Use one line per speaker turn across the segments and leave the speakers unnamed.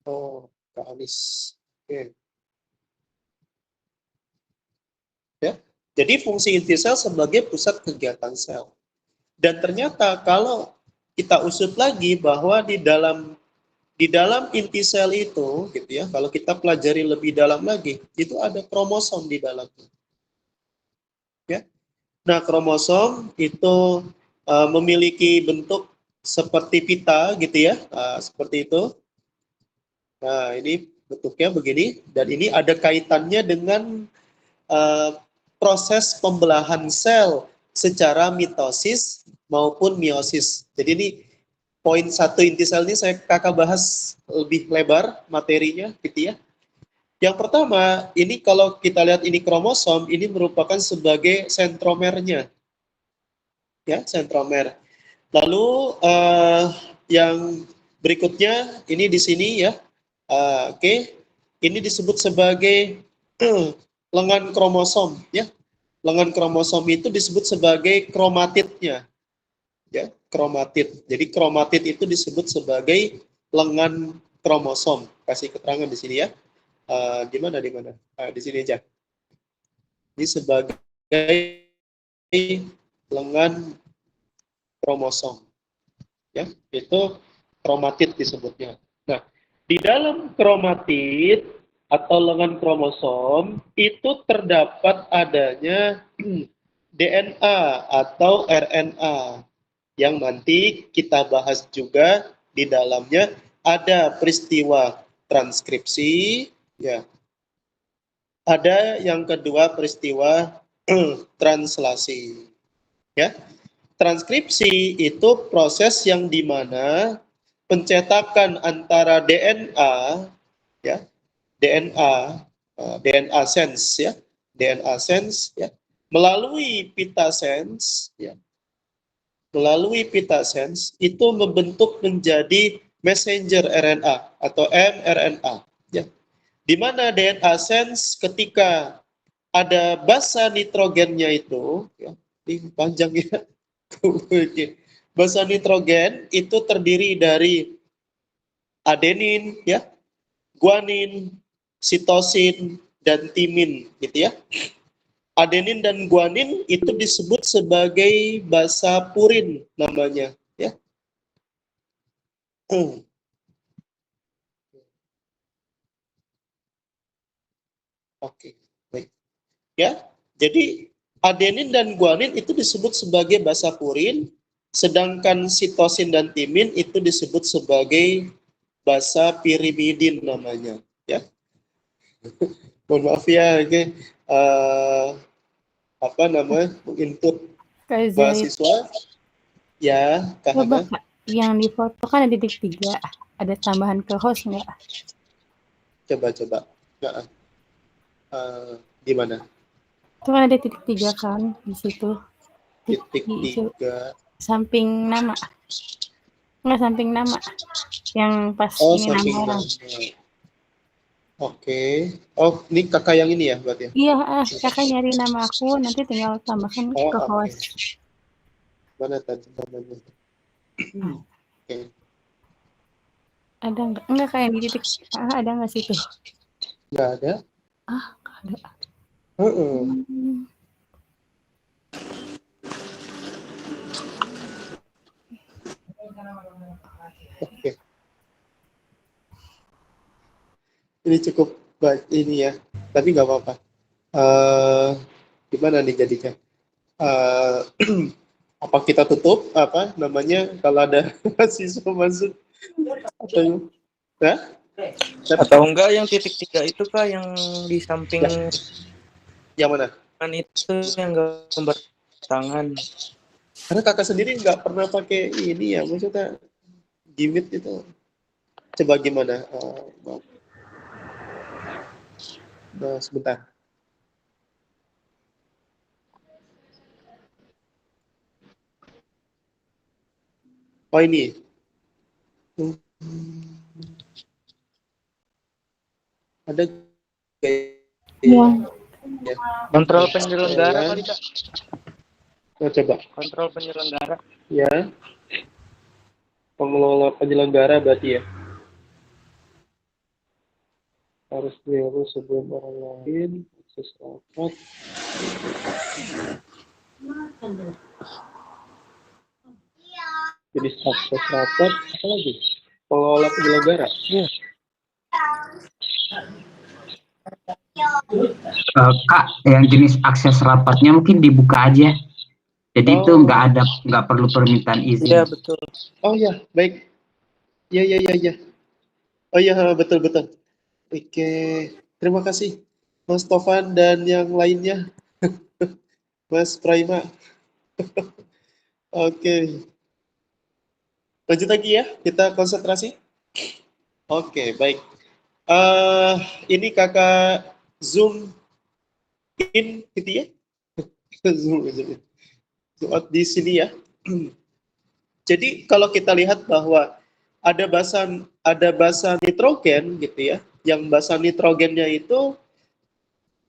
Oh, Kak Anis. Oke. Ya. Jadi fungsi inti sel sebagai pusat kegiatan sel. Dan ternyata kalau kita usut lagi bahwa di dalam inti sel itu, gitu ya, kalau kita pelajari lebih dalam lagi, itu ada kromosom di dalamnya. Ya. Nah, kromosom itu memiliki bentuk seperti pita, gitu ya, seperti itu. Nah, ini bentuknya begini, dan ini ada kaitannya dengan uh, proses pembelahan sel secara mitosis maupun meiosis. Jadi ini poin satu inti sel ini saya kakak bahas lebih lebar materinya, gitu ya. Yang pertama, ini kalau kita lihat ini kromosom, ini merupakan sebagai sentromernya, ya, sentromer. Lalu yang berikutnya ini di sini ya, oke, ini disebut sebagai lengan kromosom, ya. Lengan kromosom itu disebut sebagai kromatidnya, ya, kromatid. Jadi kromatid itu disebut sebagai lengan kromosom. Kasih keterangan di sini ya. Di mana? Di sini aja. Ini sebagai lengan kromosom, ya, itu kromatid disebutnya. Nah, di dalam kromatid atau lengan kromosom itu terdapat adanya DNA atau RNA yang nanti kita bahas juga. Di dalamnya ada peristiwa transkripsi, ya. Ada yang kedua peristiwa translasi, ya. Transkripsi itu proses yang dimana pencetakan antara DNA, ya, DNA, DNA sense, ya, DNA sense, ya, melalui pita sense, ya, melalui pita sense itu membentuk menjadi messenger RNA atau mRNA, ya, di mana DNA sense ketika ada basa nitrogennya itu, ya, ini panjang ya. Basa nitrogen itu terdiri dari adenin, ya, guanin, sitosin, dan timin, gitu ya. Adenin dan guanin itu disebut sebagai basa purin namanya, ya. Oke, baik. Ya, jadi adenin dan guanin itu disebut sebagai basa purin, sedangkan sitosin dan timin itu disebut sebagai basa pirimidin namanya, ya. Mohon maaf ya, ini apa namanya, input
Kak Zaid,
mahasiswa, ya, Kak
coba
Hana.
Kak, yang di foto kan ada titik 3, ada tambahan ke host nggak?
Coba. Nah, di mana?
Itu kan ada titik 3 kan di situ.
Titik
Di
tiga.
samping nama, nggak samping nama, yang pas
Oh,
ini nama
samping
orang.
nama. Oke. Oh, ini kakak yang ini ya, berarti ya?
Iya, kakak nyari nama aku, nanti tinggal tambahkan
Oh,
ke
oke.
host.
Mana tadi namanya? Oke.
Ada nggak? Enggak kayak di titik ada nggak situ?
Nggak ada.
Nggak ada.
Heeh. Oke. Ini cukup baik ini ya. Tapi nggak apa-apa. Gimana nih jadinya? Eh, apa kita tutup apa namanya kalau ada siswa masuk atau nah?
Atau enggak yang titik 3 itu Kak yang di samping
Yang mana?
kan itu yang gambar tangan.
Karena kakak sendiri nggak pernah pakai ini ya, maksudnya gimmick itu. Coba gimana? Sebentar. Oh ini. Ada
Iya.
ya.
Kontrol penyelenggara
Ya.
kali Kak.
Oh, coba.
Kontrol penyelenggara.
Ya. Pengelola penyelenggara berarti ya. harus diurus sebelum orang lain, akses rapat. Jenis akses rapat, apa lagi? Pengelola penyelenggara.
Kak, yang jenis akses rapatnya mungkin dibuka aja. Jadi itu nggak perlu permintaan izin.
Iya, betul.
Oh ya, baik. Ya. Oh ya, betul. Oke, terima kasih Mas Tovan dan yang lainnya. Mas Praima. Oke. Lanjut lagi ya, kita konsentrasi. Oke, baik. Ini kakak zoom in gitu ya. zoom out di sini ya. Jadi kalau kita lihat bahwa ada basa nitrogen gitu ya, yang basa nitrogennya itu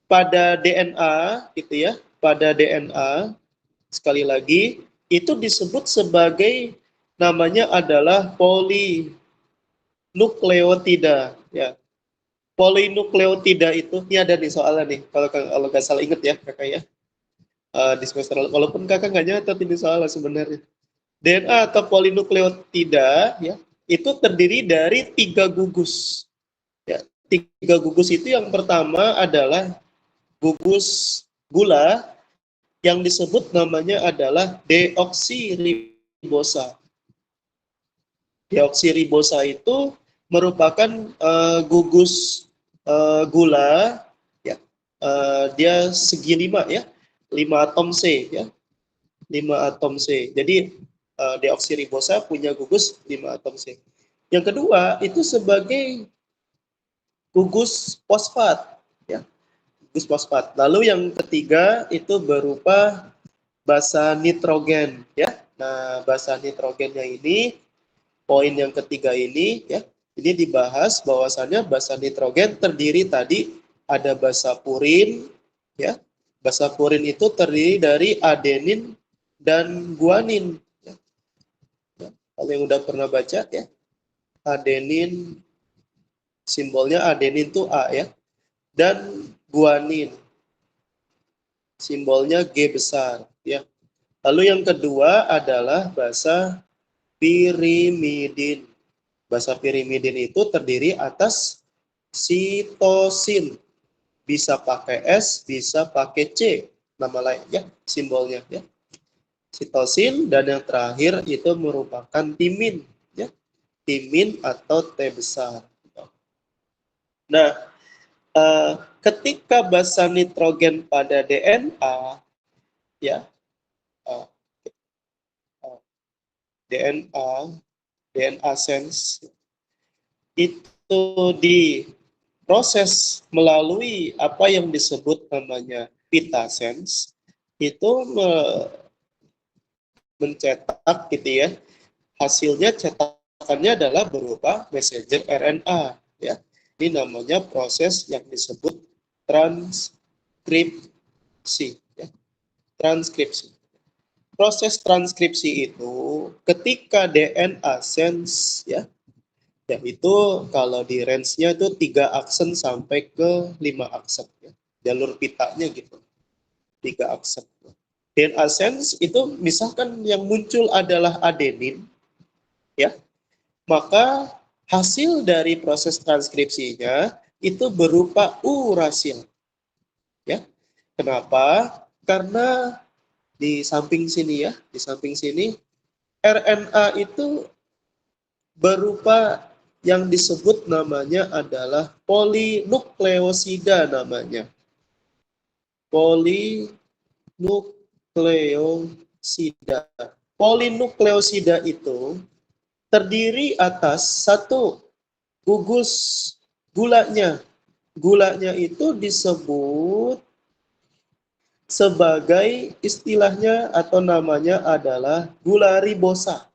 pada DNA gitu ya, pada DNA sekali lagi itu disebut sebagai namanya adalah polinukleotida ya. Polinukleotida itu ini ada nih soalnya nih kalau nggak salah inget ya kakak ya. Di semester lalu, walaupun kakak nggak nyatet ini soalnya sebenarnya. DNA atau polinukleotida ya itu terdiri dari 3 gugus. Ya, 3 gugus itu yang pertama adalah gugus gula yang disebut namanya adalah deoksiribosa. Deoksiribosa itu merupakan gugus gula ya. Dia segi 5 ya. 5 atom C ya. 5 atom C. Jadi deoksiribosa punya gugus 5 atom C. Yang kedua itu sebagai gugus fosfat ya. Gugus fosfat. Lalu yang ketiga itu berupa basa nitrogen ya. Nah, basa nitrogennya ini poin yang ketiga ini ya. Ini dibahas bahwasannya basa nitrogen terdiri tadi ada basa purin ya. Basa purin itu terdiri dari adenin dan guanin. Ya. Kalau yang udah pernah baca ya, adenin simbolnya adenin itu A ya, dan guanin simbolnya G besar ya. Lalu yang kedua adalah basa pirimidin. Basa pirimidin itu terdiri atas sitosin. Bisa pakai S, bisa pakai C nama lain ya, simbolnya ya. Sitosin dan yang terakhir itu merupakan timin ya. Timin atau T besar. Nah, ketika basa nitrogen pada DNA ya, DNA sense itu diproses melalui apa yang disebut namanya pita sense, itu mencetak gitu ya, hasilnya cetakannya adalah berupa messenger RNA ya. Ini namanya proses yang disebut transkripsi ya. Transkripsi. Proses transkripsi itu ketika DNA sense ya, yaitu kalau di range-nya itu 3 aksen sampai ke 5 aksen ya. Jalur pitanya gitu. 3 aksen. DNA sense itu misalkan yang muncul adalah adenin ya. Maka hasil dari proses transkripsinya itu berupa urasil. Ya. Kenapa? Karena di samping sini ya, di samping sini RNA itu berupa yang disebut namanya adalah polinukleosida namanya. Polinukleosida. Polinukleosida itu terdiri atas satu gugus gulanya. Gulanya itu disebut sebagai istilahnya atau namanya adalah gula ribosa.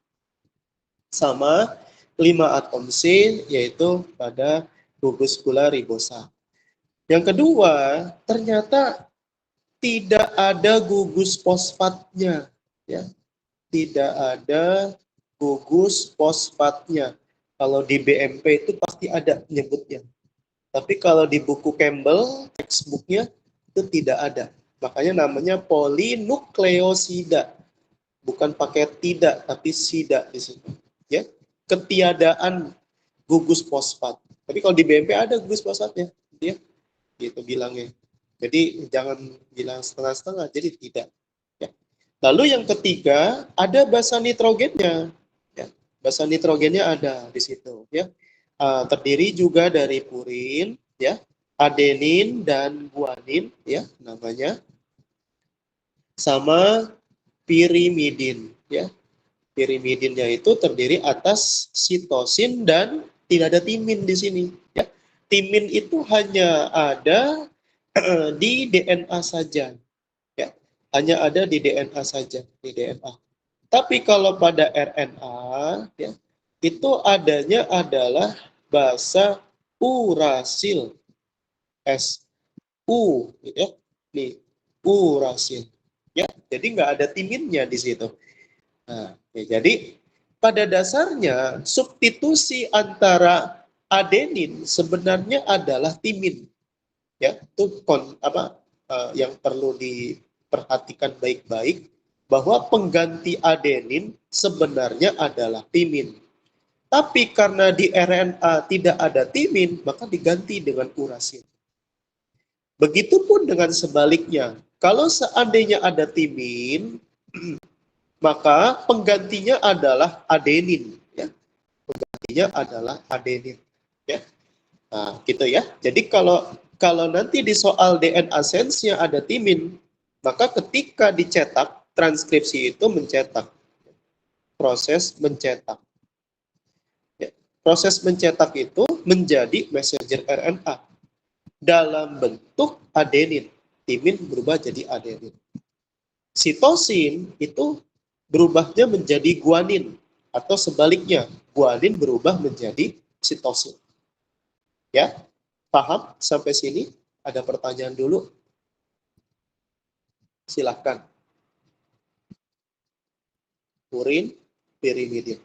Sama 5 atom C yaitu pada gugus gula ribosa. Yang kedua, ternyata tidak ada gugus fosfatnya ya. Tidak ada gugus fosfatnya. Kalau di BMP itu pasti ada nyebutnya. Tapi kalau di buku Campbell, textbooknya itu tidak ada. Makanya namanya polinukleosida. Bukan pakai tidak, tapi sida di situ. Ya, ketiadaan gugus fosfat. Tapi kalau di BMP ada gugus fosfatnya, ya, gitu bilangnya. Jadi jangan bilang setengah-setengah, jadi tidak. Ya. Lalu yang ketiga ada basa nitrogennya. Ya, basa nitrogennya ada di situ. Ya, terdiri juga dari purin, ya, adenin dan guanin, ya namanya, sama pirimidin. Ya, pirimidinnya itu terdiri atas sitosin dan tidak ada timin di sini. Ya. Timin itu hanya ada di DNA saja. Ya. Hanya ada di DNA saja, di DNA. Tapi kalau pada RNA, ya, itu adanya adalah basa urasil. SU, gitu ya. Nih, urasil. Ya, jadi nggak ada timinnya di situ. Nah, ya, jadi pada dasarnya substitusi antara adenin sebenarnya adalah timin. Ya, itu yang perlu diperhatikan baik-baik bahwa pengganti adenin sebenarnya adalah timin. Tapi karena di RNA tidak ada timin, maka diganti dengan urasil. Begitupun dengan sebaliknya. Kalau seandainya ada timin, maka penggantinya adalah adenin. Ya. Penggantinya adalah adenin. Ya. Nah, gitu ya. Jadi kalau nanti di soal DNA sense-nya ada timin, maka ketika dicetak, transkripsi itu mencetak. Proses mencetak. Ya. Proses mencetak itu menjadi messenger RNA dalam bentuk adenin. Timin berubah jadi adenin. Sitosin itu berubahnya menjadi guanin atau sebaliknya, guanin berubah menjadi sitosin. Ya, paham sampai sini? Ada pertanyaan dulu? Silahkan. Purin, pirimidin.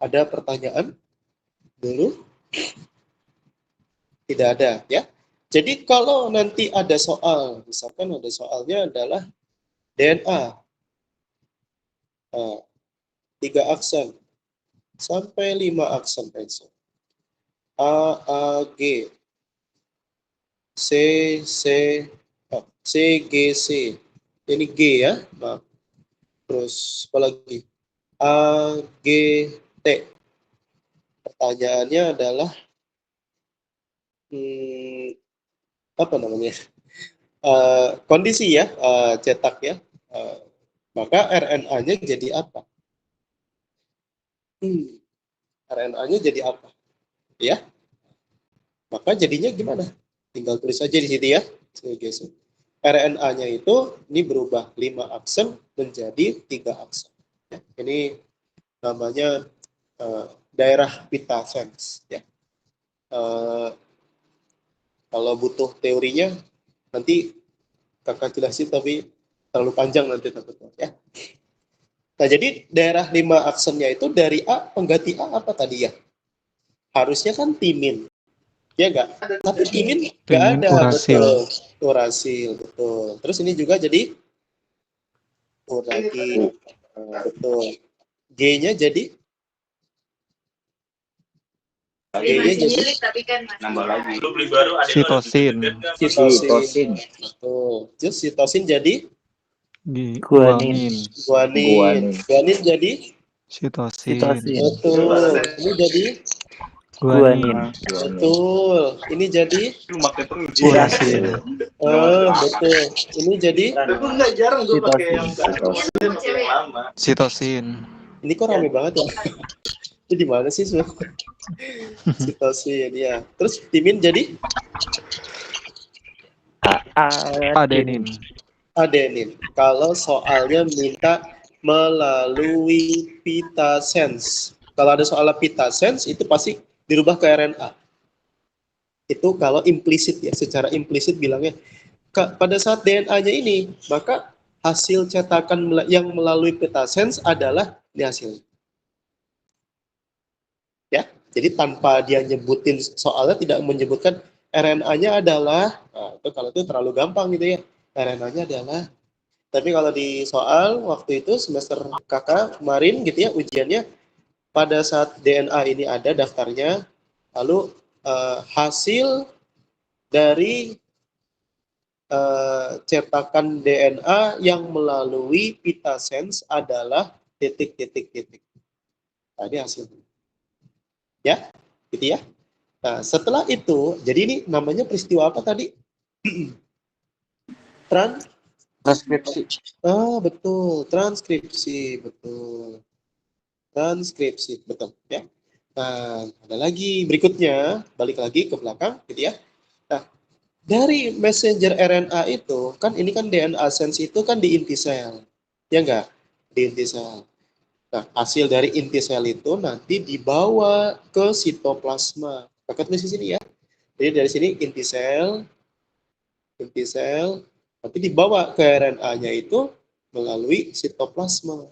Ada pertanyaan dulu? Tidak ada, ya. Jadi kalau nanti ada soal, misalkan ada soalnya adalah DNA, 3 aksen sampai 5 aksen pensil. A, A, G, C, C, C, G, C. Ini G ya, maaf. Terus apa lagi? A, G, T. Pertanyaannya adalah apa namanya? Kondisi ya, cetak ya. Maka RNA-nya jadi apa? RNA-nya jadi apa? Ya. Maka jadinya gimana? Tinggal tulis aja di situ ya. RNA-nya itu ini berubah 5 aksen menjadi 3 aksen. Ya. Ini namanya daerah pita sense. Ya. Kalau butuh teorinya nanti kakak jelasin, tapi terlalu panjang nanti takutnya. Ya. Nah, jadi daerah 5 aksennya itu dari A, pengganti A apa tadi ya? Harusnya kan timin. Ya enggak? Tapi timin enggak ada.
Urasil.
Betul. Urasil, betul. Terus ini juga jadi urasil. Betul. G-nya jadi
Nambah lagi. Lu beli baru ada
Sitosin.
sitosin. Betul. Terus sitosin jadi
Guanin.
Guanin jadi
Sitosin.
betul. Ini jadi
Guanin.
betul. Ini jadi
Urasil.
betul. Ini jadi
Sitosin.
ini kok rame banget ya? Itu di mana sih semua? Sitosin ya. Terus timin jadi
Adenin.
adenin. Kalau soalnya minta melalui pita sense. Kalau ada soal pita sense itu pasti dirubah ke RNA. Itu kalau implisit ya, secara implisit bilangnya pada saat DNA-nya ini, maka hasil cetakan yang melalui pita sense adalah ini hasilnya. Ya, Jadi tanpa dia nyebutin soalnya tidak menyebutkan RNA-nya adalah, nah, itu kalau itu terlalu gampang gitu ya. RNA-nya adalah. Tapi kalau di soal waktu itu semester kakak kemarin gitu ya ujiannya pada saat DNA ini ada daftarnya, lalu hasil dari cetakan DNA yang melalui pitasense adalah titik-titik-titik. Tadi hasilnya. Ya, gitu ya. Nah, setelah itu, jadi ini namanya peristiwa apa tadi?
Transkripsi.
Ah, betul, transkripsi, betul. Transkripsi, betul ya. Nah, ada lagi berikutnya, balik lagi ke belakang, gitu ya. Nah, dari messenger RNA itu, kan ini kan DNA sense itu kan di inti sel, ya enggak? Di inti sel. Nah, hasil dari inti sel itu nanti dibawa ke sitoplasma. Kakak tulis di sini ya. Jadi dari sini inti sel, nanti dibawa ke RNA-nya itu melalui sitoplasma.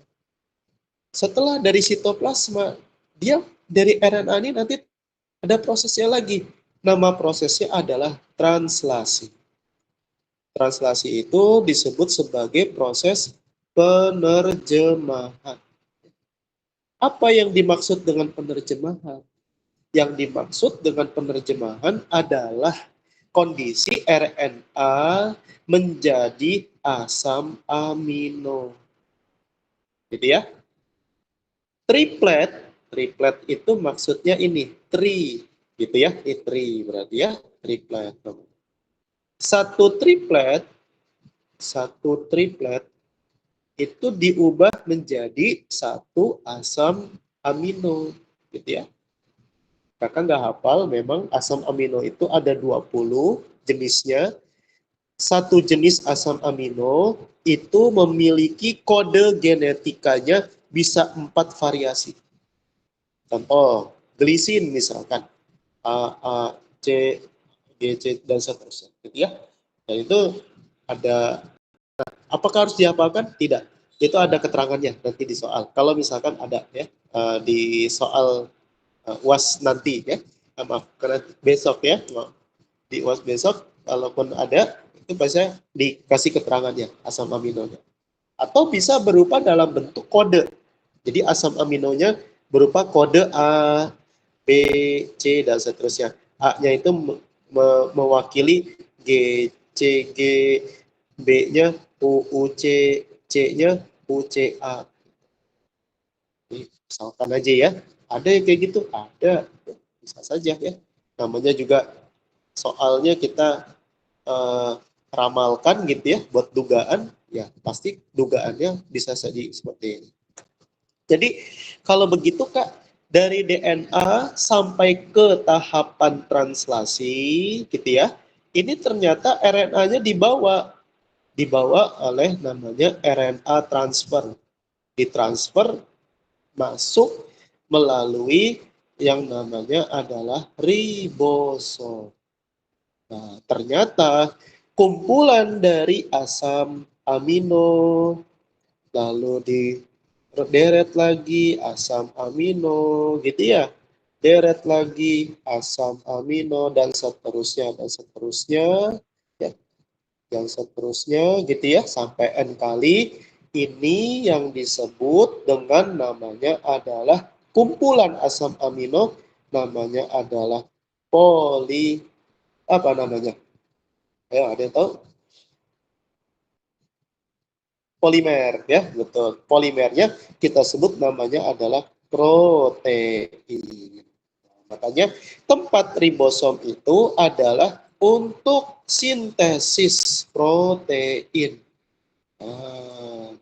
Setelah dari sitoplasma, dia dari RNA ini nanti ada prosesnya lagi. Nama prosesnya adalah translasi. Translasi itu disebut sebagai proses penerjemahan. Apa yang dimaksud dengan penerjemahan? Yang dimaksud dengan penerjemahan adalah kondisi RNA menjadi asam amino. Gitu ya. Triplet itu maksudnya ini, tri, gitu ya. Ini tri berarti ya, triplet. Satu triplet itu diubah menjadi satu asam amino, gitu ya. Kakak nggak hafal, memang asam amino itu ada 20 jenisnya. Satu jenis asam amino itu memiliki kode genetikanya bisa 4 variasi. Contoh, glisin misalkan, A, A, C, G, C, dan seterusnya. Gitu ya. Dan itu ada, apakah harus dihafalkan? Tidak. Itu ada keterangannya nanti di soal. Kalau misalkan ada ya, di soal UAS nanti ya, maaf karena besok ya, di UAS besok kalaupun ada itu pasti dikasih keterangannya asam aminonya, atau bisa berupa dalam bentuk kode. Jadi asam aminonya berupa kode A, B, C dan seterusnya. A-nya itu mewakili G, C, G, B-nya U, U, C, C-nya U, C, A. Misalkan aja ya, ada yang kayak gitu, ada, bisa saja ya. Namanya juga soalnya kita ramalkan gitu ya, buat dugaan, ya pasti dugaannya bisa jadi seperti ini. Jadi kalau begitu Kak, dari DNA sampai ke tahapan translasi gitu ya, ini ternyata RNA-nya dibawa oleh namanya RNA transfer, ditransfer masuk melalui yang namanya adalah ribosom. Nah, ternyata kumpulan dari asam amino, lalu deret lagi asam amino, gitu ya. Deret lagi asam amino, dan seterusnya, ya. Dan seterusnya, gitu ya, sampai N kali. Ini yang disebut dengan namanya adalah kumpulan asam amino, namanya adalah apa namanya? Ayo, ada yang tahu? Polimer, ya, betul. Polimernya kita sebut namanya adalah protein. Makanya tempat ribosom itu adalah untuk sintesis protein. Nah,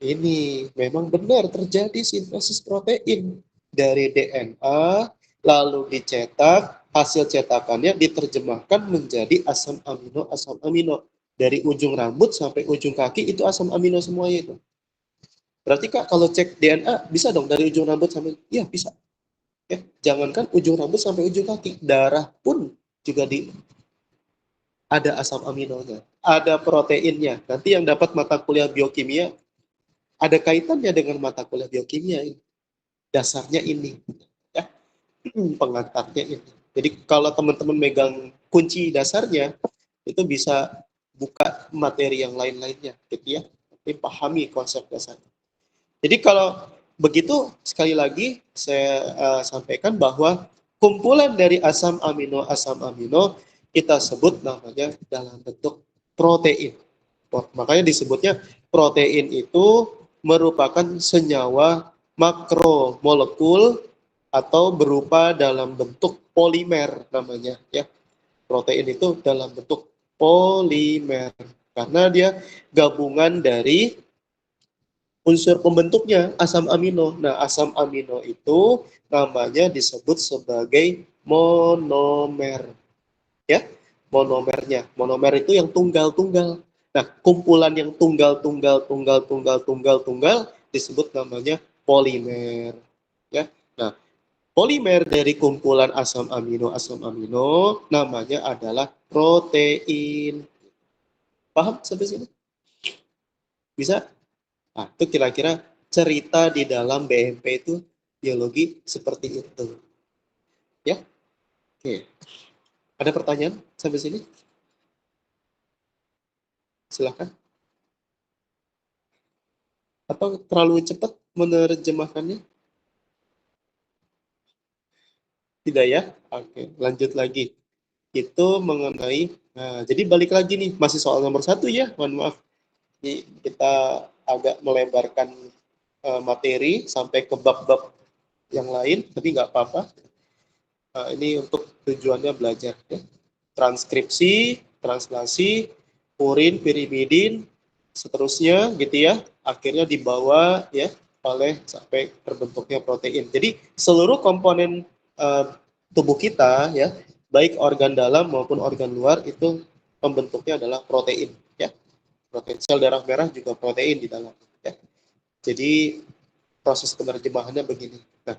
ini memang benar terjadi sintesis protein dari DNA, lalu dicetak, hasil cetakannya diterjemahkan menjadi asam amino. Dari ujung rambut sampai ujung kaki itu asam amino semuanya itu. Berarti Kak, kalau cek DNA bisa dong dari ujung rambut sampai, iya bisa. Ya, jangankan ujung rambut sampai ujung kaki, darah pun juga ada asam aminonya, ada proteinnya. Nanti yang dapat mata kuliah biokimia ada kaitannya dengan mata kuliah biokimia ini. Dasarnya ini. Ya. pengantarnya ini. Jadi kalau teman-teman megang kunci dasarnya, itu bisa buka materi yang lain-lainnya, gitu ya. Tapi pahami konsep dasarnya. Jadi kalau begitu, sekali lagi saya sampaikan bahwa kumpulan dari asam amino kita sebut namanya dalam bentuk protein. Makanya disebutnya protein itu merupakan senyawa makromolekul atau berupa dalam bentuk polimer namanya ya. Protein itu dalam bentuk polimer karena dia gabungan dari unsur pembentuknya asam amino. Nah, asam amino itu namanya disebut sebagai monomer. Ya, monomernya. Monomer itu yang tunggal-tunggal. Nah, kumpulan yang tunggal disebut namanya polimer. Ya. Nah, polimer dari kumpulan asam amino namanya adalah protein. Paham sampai sini? Bisa? Nah, itu kira-kira cerita di dalam BMP itu biologi seperti itu. Ya? Oke. Ada pertanyaan sampai sini? Silakan. Atau terlalu cepat menerjemahkannya? Tidak ya? Oke, lanjut lagi. Itu mengenai, nah, jadi balik lagi nih, masih soal nomor 1 ya, mohon maaf. Jadi kita agak melebarkan materi sampai ke bab-bab yang lain, tapi nggak apa-apa. Ini untuk tujuannya belajar. Ya. Transkripsi, translasi, purin, pirimidin, seterusnya gitu ya. Akhirnya dibawa ya oleh sampai terbentuknya protein. Jadi seluruh komponen tubuh kita ya, baik organ dalam maupun organ luar itu pembentuknya adalah protein ya. Protein sel darah merah juga protein di dalam ya. Jadi proses penerjemahannya begini. Nah,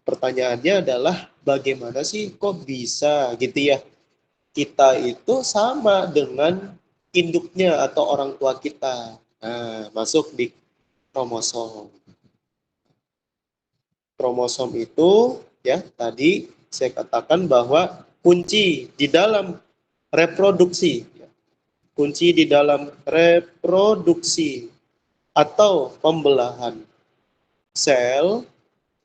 pertanyaannya adalah bagaimana sih kok bisa gitu ya kita itu sama dengan induknya atau orang tua kita. Nah, masuk di kromosom. Kromosom itu ya tadi saya katakan bahwa kunci di dalam reproduksi, kunci di dalam reproduksi atau pembelahan sel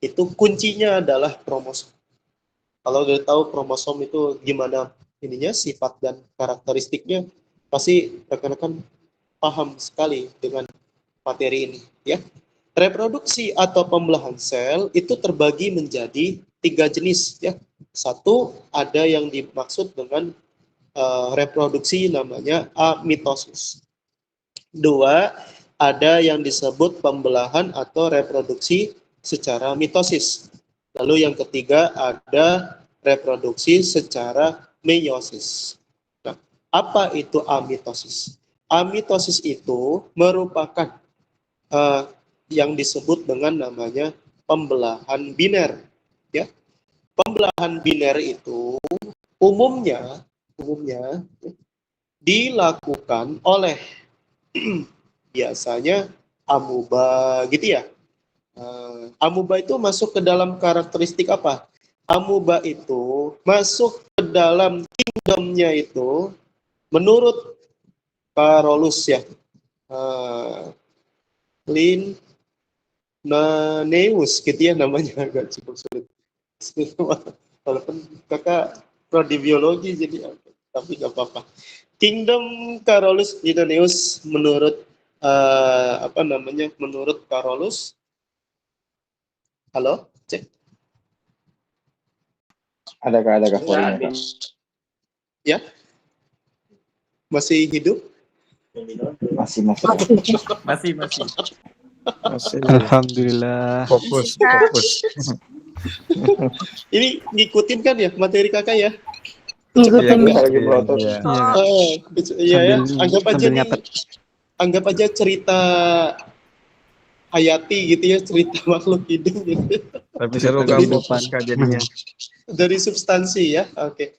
itu kuncinya adalah kromosom. Kalau udah tahu kromosom itu gimana ininya, sifat dan karakteristiknya, pasti rekan-rekan paham sekali dengan materi ini ya. Reproduksi atau pembelahan sel itu terbagi menjadi 3 jenis ya. Satu, ada yang dimaksud dengan reproduksi namanya amitosis. 2, ada yang disebut pembelahan atau reproduksi secara mitosis. Lalu yang ketiga ada reproduksi secara meiosis. Nah, apa itu amitosis? Amitosis itu merupakan yang disebut dengan namanya pembelahan biner. Ya, pembelahan biner itu umumnya dilakukan oleh biasanya amuba gitu ya. Amuba itu masuk ke dalam karakteristik apa? Amuba itu masuk ke dalam kingdomnya itu menurut Carolus ya. Linnaeus gitu ya namanya, agak cukup sulit. Walaupun kakak prodi biologi jadi tapi nggak apa-apa. Kingdom Carolus Linnaeus menurut menurut Carolus. Halo, cek.
Ada Kak.
Ya, masih hidup?
Masih.
Alhamdulillah.
Fokus.
Ini ngikutin kan ya materi kakak ya?
Ngikutin
Iya,
Lagi berotot.
Iya.
Iya ya,
Sambil nyatet.
anggap aja cerita hayati gitu ya, cerita makhluk hidup gitu.
Tapi seru
Dari
kamu
depan.
fokus Kak, jadinya.
Dari substansi ya, oke.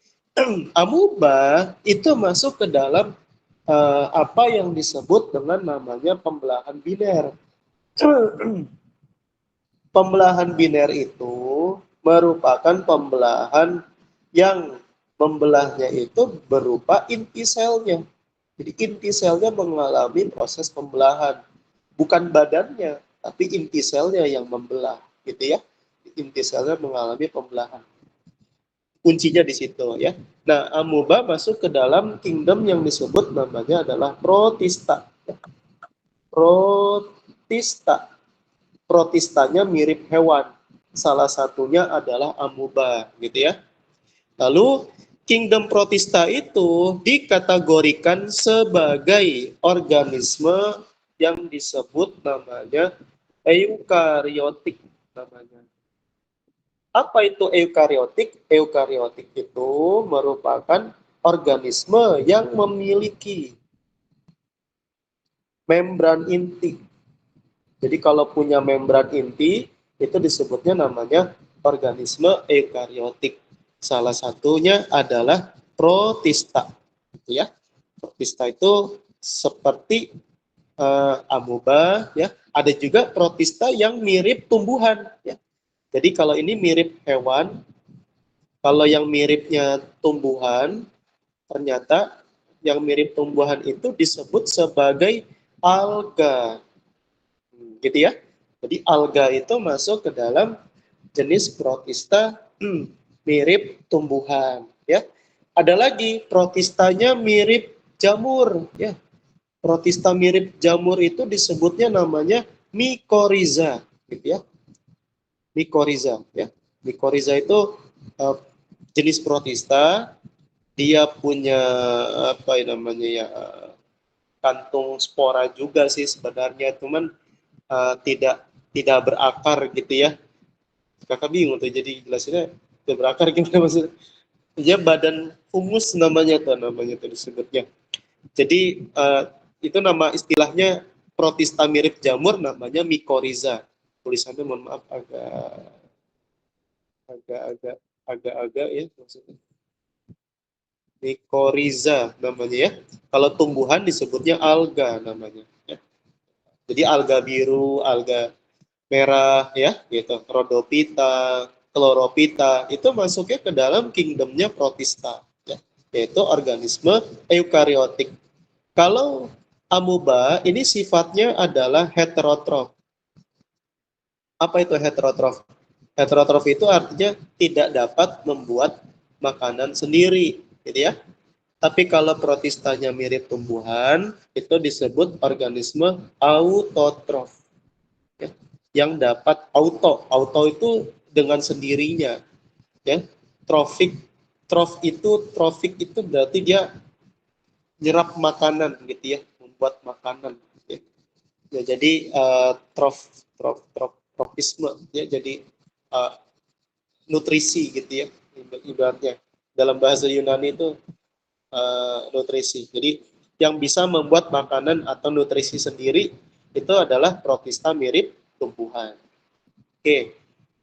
Amuba itu masuk ke dalam apa yang disebut dengan namanya pembelahan biner. Pembelahan biner itu merupakan pembelahan yang membelahnya itu berupa inti selnya. Jadi inti selnya mengalami proses pembelahan, bukan badannya, tapi inti selnya yang membelah, gitu ya. Inti selnya mengalami pembelahan. Kuncinya di situ ya. Nah, amuba masuk ke dalam kingdom yang disebut namanya adalah protista. Protista. Protistanya mirip hewan. Salah satunya adalah amuba, gitu ya. Lalu kingdom protista itu dikategorikan sebagai organisme yang disebut namanya eukariotik namanya. Apa itu eukariotik? Eukariotik itu merupakan organisme yang memiliki membran inti. Jadi kalau punya membran inti, itu disebutnya namanya organisme eukariotik. Salah satunya adalah protista. Ya, protista itu seperti amuba. Ya, ada juga protista yang mirip tumbuhan. Ya. Jadi kalau ini mirip hewan, kalau yang miripnya tumbuhan, ternyata yang mirip tumbuhan itu disebut sebagai alga. Gitu ya. Jadi alga itu masuk ke dalam jenis protista mirip tumbuhan. Ya. Ada lagi protistanya mirip jamur. Ya. Protista mirip jamur itu disebutnya namanya mycorrhiza. Gitu ya. Mycorrhiza, ya. Mycorrhiza itu jenis protista, dia punya apa namanya ya, kantung spora juga sih sebenarnya, cuman tidak berakar gitu ya. Kakak bingung tuh jadi jelasinnya tidak berakar gimana maksudnya? Dia badan fungus namanya tuh disebutnya. Jadi itu nama istilahnya protista mirip jamur namanya mycorrhiza. Tulisannya mohon maaf agak ya maksudnya. Mycorrhiza namanya ya. Kalau tumbuhan disebutnya alga namanya. Ya. Jadi alga biru, alga merah ya, gitu. Rhodophyta, Chlorophyta itu masuknya ke dalam kingdomnya protista, ya, yaitu organisme eukariotik. Kalau amuba ini sifatnya adalah heterotrof. Apa itu heterotrof? Heterotrof itu artinya tidak dapat membuat makanan sendiri, gitu ya. Tapi kalau protistanya mirip tumbuhan, itu disebut organisme autotrof. Ya. Yang dapat auto itu dengan sendirinya. Ya. Trofik itu berarti dia nyerap makanan, gitu ya, membuat makanan. Ya. Ya, jadi trofisme ya, jadi nutrisi gitu ya ibaratnya dalam bahasa Yunani itu nutrisi. Jadi yang bisa membuat makanan atau nutrisi sendiri itu adalah protista mirip tumbuhan. Oke,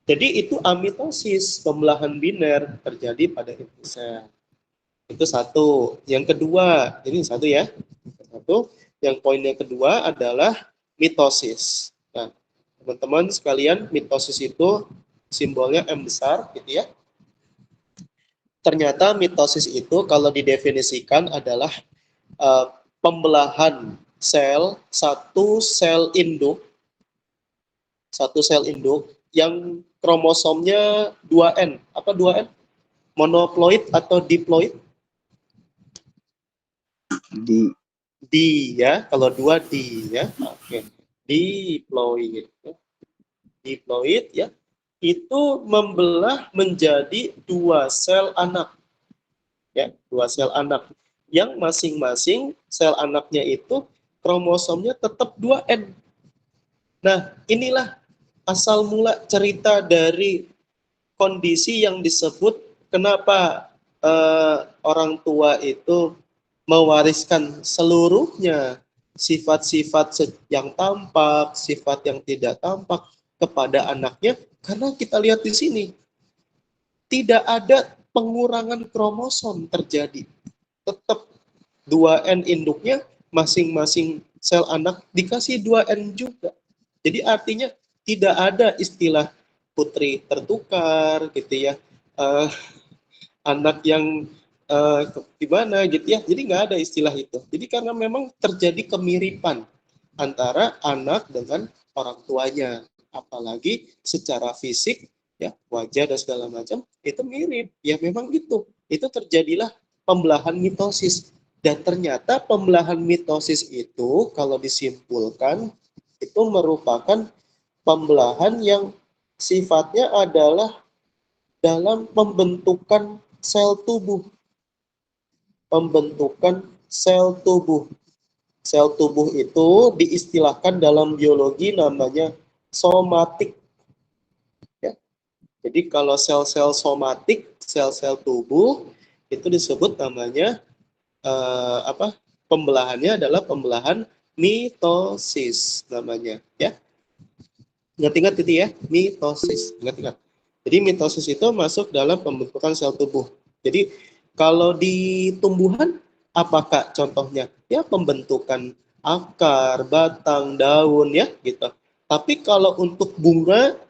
jadi itu amitosis, pembelahan biner terjadi pada inti sel. Itu satu. Yang kedua, ini satu ya. Satu. Yang poinnya kedua adalah mitosis. Nah, teman-teman sekalian, mitosis itu simbolnya M besar, gitu ya. Ternyata mitosis itu kalau didefinisikan adalah pembelahan satu sel induk yang kromosomnya 2N. Apa 2N? Monoploid atau diploid? Di ya, kalau 2 di ya. Oke. Diploid. Diploid ya. Itu membelah menjadi 2 sel anak. Ya, 2 sel anak. Yang masing-masing sel anaknya itu kromosomnya tetap 2N. Nah, inilah asal mula cerita dari kondisi yang disebut kenapa orang tua itu mewariskan seluruhnya sifat-sifat yang tampak, sifat yang tidak tampak kepada anaknya, karena kita lihat di sini tidak ada pengurangan kromosom terjadi. Tetap 2N induknya masing-masing sel anak dikasih 2N juga. Jadi artinya tidak ada istilah putri tertukar gitu ya, anak yang gimana gitu ya. Jadi nggak ada istilah itu. Jadi karena memang terjadi kemiripan antara anak dengan orang tuanya, apalagi secara fisik ya, wajah dan segala macam itu mirip. Ya memang gitu. Itu terjadilah pembelahan mitosis. Dan ternyata pembelahan mitosis itu kalau disimpulkan itu merupakan pembelahan yang sifatnya adalah dalam pembentukan sel tubuh. Pembentukan sel tubuh. Sel tubuh itu diistilahkan dalam biologi namanya somatik. Ya. Jadi kalau sel-sel somatik, sel-sel tubuh itu disebut namanya pembelahannya adalah pembelahan mitosis namanya, ya. Ingat-ingat itu ya, mitosis. Ingat-ingat. Jadi mitosis itu masuk dalam pembentukan sel tubuh. Jadi kalau di tumbuhan, apakah contohnya? Ya pembentukan akar, batang, daun, ya gitu. Tapi kalau untuk bunga,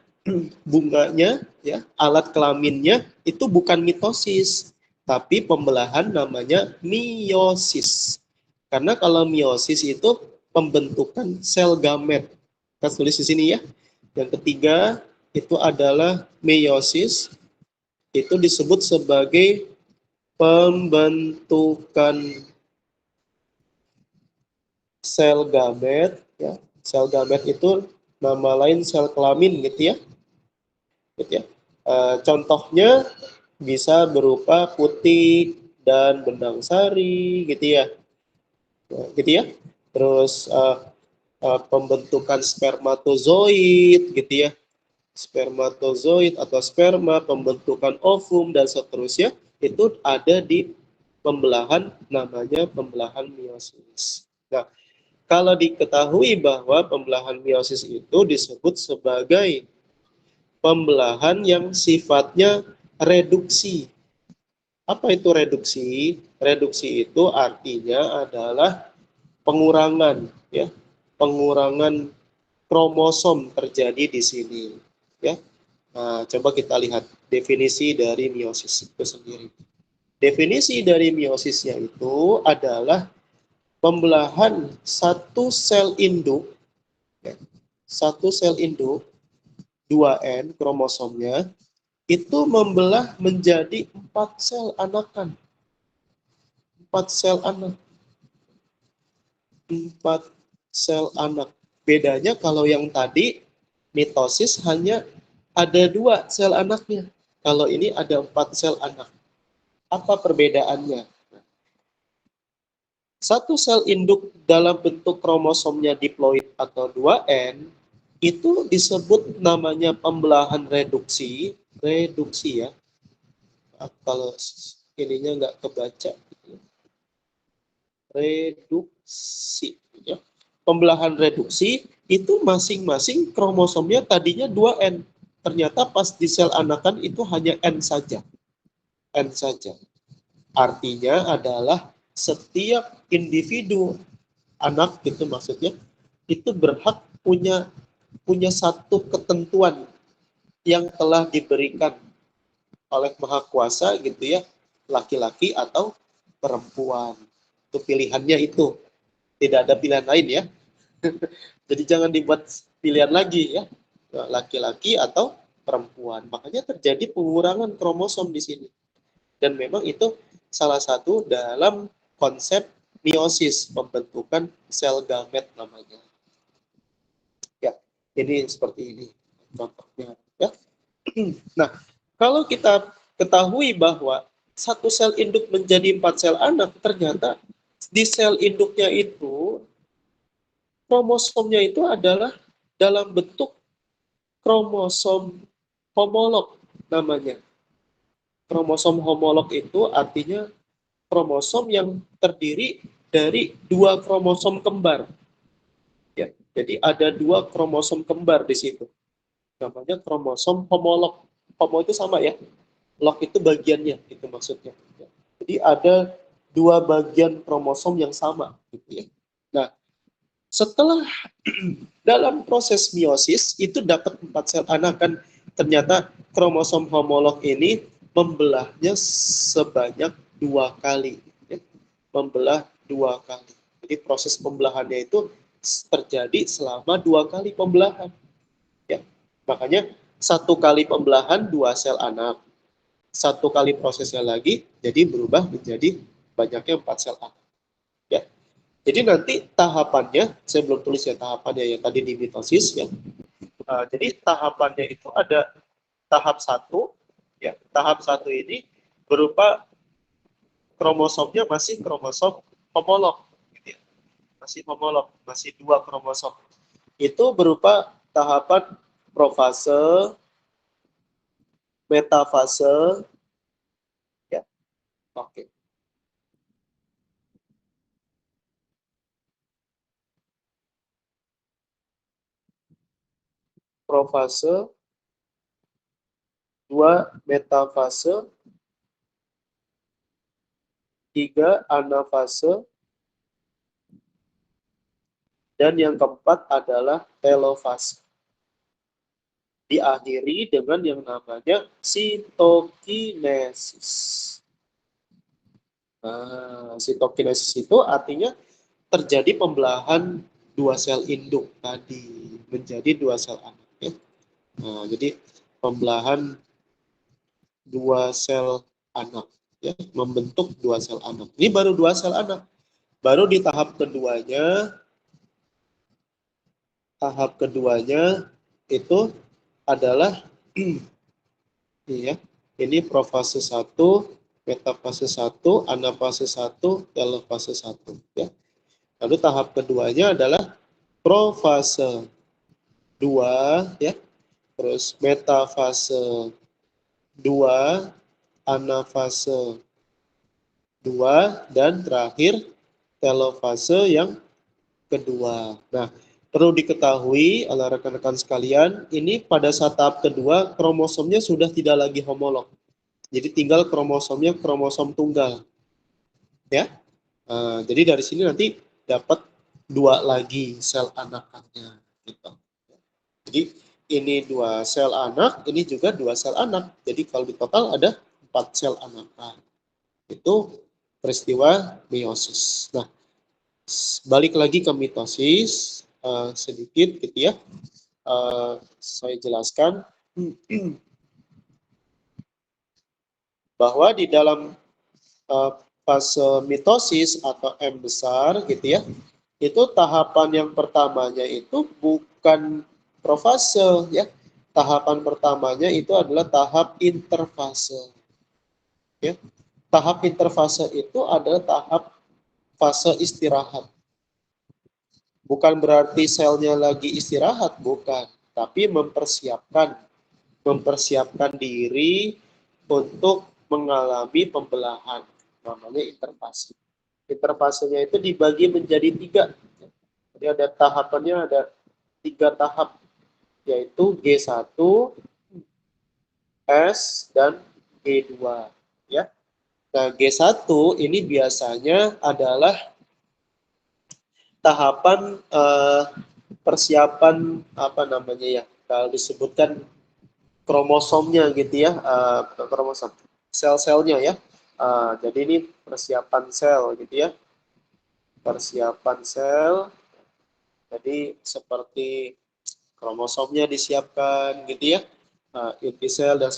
bunganya, ya alat kelaminnya itu bukan mitosis, tapi pembelahan namanya meiosis. Karena kalau meiosis itu pembentukan sel gamet. Kita tulis di sini ya. Yang ketiga itu adalah meiosis. Itu disebut sebagai pembentukan sel gamet. Ya. Sel gamet itu nama lain sel kelamin gitu ya. Gitu ya. Contohnya bisa berupa putik dan benang sari gitu ya. Gitu ya. Terus pembentukan spermatozoid gitu ya. Spermatozoid atau sperma, pembentukan ovum dan seterusnya itu ada di pembelahan namanya pembelahan meiosis. Nah, kalau diketahui bahwa pembelahan meiosis itu disebut sebagai pembelahan yang sifatnya reduksi. Apa itu reduksi? Reduksi itu artinya adalah pengurangan, ya, pengurangan kromosom terjadi di sini, ya. Nah, coba kita lihat definisi dari meiosis itu sendiri. Definisi dari meosisnya itu adalah pembelahan satu sel induk, ya, satu sel induk 2N kromosomnya itu membelah menjadi 4 sel anakan. 4 sel anak. 4 sel anak. Bedanya kalau yang tadi mitosis hanya ada 2 sel anaknya. Kalau ini ada 4 sel anak. Apa perbedaannya? Satu sel induk dalam bentuk kromosomnya diploid atau 2N itu disebut namanya pembelahan reduksi. Reduksi ya. Kalau ininya nggak kebaca. Reduksi. Ya. Pembelahan reduksi itu masing-masing kromosomnya tadinya 2N. Ternyata pas di sel anakan itu hanya N saja. N saja. Artinya adalah setiap individu anak gitu maksudnya itu berhak punya satu ketentuan yang telah diberikan oleh Maha Kuasa gitu ya, laki-laki atau perempuan. Itu pilihannya itu. Tidak ada pilihan lain ya. Jadi jangan dibuat pilihan lagi ya, laki-laki atau perempuan. Makanya terjadi pengurangan kromosom di sini. Dan memang itu salah satu dalam konsep meiosis, pembentukan sel gamet namanya. Ya, ini seperti ini contohnya. Ya. Nah, kalau kita ketahui bahwa satu sel induk menjadi 4 sel anak, ternyata di sel induknya itu kromosomnya itu adalah dalam bentuk kromosom homolog namanya. Kromosom homolog itu artinya kromosom yang terdiri dari 2 kromosom kembar. Ya, jadi ada 2 kromosom kembar di situ. Namanya kromosom homolog. Homo itu sama ya. Log itu bagiannya, itu maksudnya. Ya. Jadi ada 2 bagian kromosom yang sama, gitu ya. Nah, setelah dalam proses meiosis itu dapat 4 sel anakan ternyata kromosom homolog ini membelahnya sebanyak 2 kali. Ya. Membelah 2 kali. Jadi proses pembelahannya itu terjadi selama 2 kali pembelahan. Ya. Makanya 1 kali pembelahan 2 sel anak. 1 kali prosesnya lagi, jadi berubah menjadi banyaknya 4 sel anak. Ya. Jadi nanti tahapannya, saya belum tulis ya tahapannya yang tadi di mitosis ya. Jadi tahapannya itu ada tahap 1, ya. Tahap 1 ini berupa kromosomnya masih kromosom homolog, gitu ya. Masih homolog, masih 2 kromosom. Itu berupa tahapan profase, metafase, ya. Oke. Profase, 2 metafase, 3 anafase, dan yang keempat adalah telofase. Diakhiri dengan yang namanya sitokinesis. Nah, sitokinesis itu artinya terjadi pembelahan 2 sel induk tadi menjadi 2 sel anak. Ya. Nah, jadi pembelahan 2 sel anak, ya, membentuk 2 sel anak. Ini baru 2 sel anak. Baru di tahap keduanya itu adalah ini ya. Ini profase 1, metafase 1, anafase 1, telofase 1 ya. Lalu tahap keduanya adalah profase 2 ya. Terus metafase 2, anafase 2, dan terakhir telofase yang kedua. Nah, perlu diketahui oleh rekan-rekan sekalian, ini pada saat tahap kedua kromosomnya sudah tidak lagi homolog. Jadi tinggal kromosomnya kromosom tunggal. Ya. Jadi dari sini nanti dapat 2 lagi sel anakannya gitu. Jadi ini 2 sel anak, ini juga 2 sel anak. Jadi kalau di total ada 4 sel anakan. Itu peristiwa meiosis. Nah, balik lagi ke mitosis sedikit gitu ya. Saya jelaskan bahwa di dalam fase mitosis atau M besar gitu ya, itu tahapan yang pertamanya itu bukan profase ya. Tahapan pertamanya itu adalah tahap interfase. Ya. Tahap interfase itu adalah tahap fase istirahat. Bukan berarti selnya lagi istirahat, bukan. Tapi mempersiapkan diri untuk mengalami pembelahan. Namanya interfase. Interfasenya itu dibagi menjadi 3. Jadi ada tahapannya, ada 3 tahap. Yaitu G1, S, dan G2. Ya. Nah, G1 ini biasanya adalah tahapan persiapan apa namanya ya, kalau disebutkan kromosomnya gitu ya, kromosom, sel-selnya ya. Jadi ini persiapan sel gitu ya, persiapan sel. Jadi seperti kromosomnya disiapkan gitu ya, inti sel dan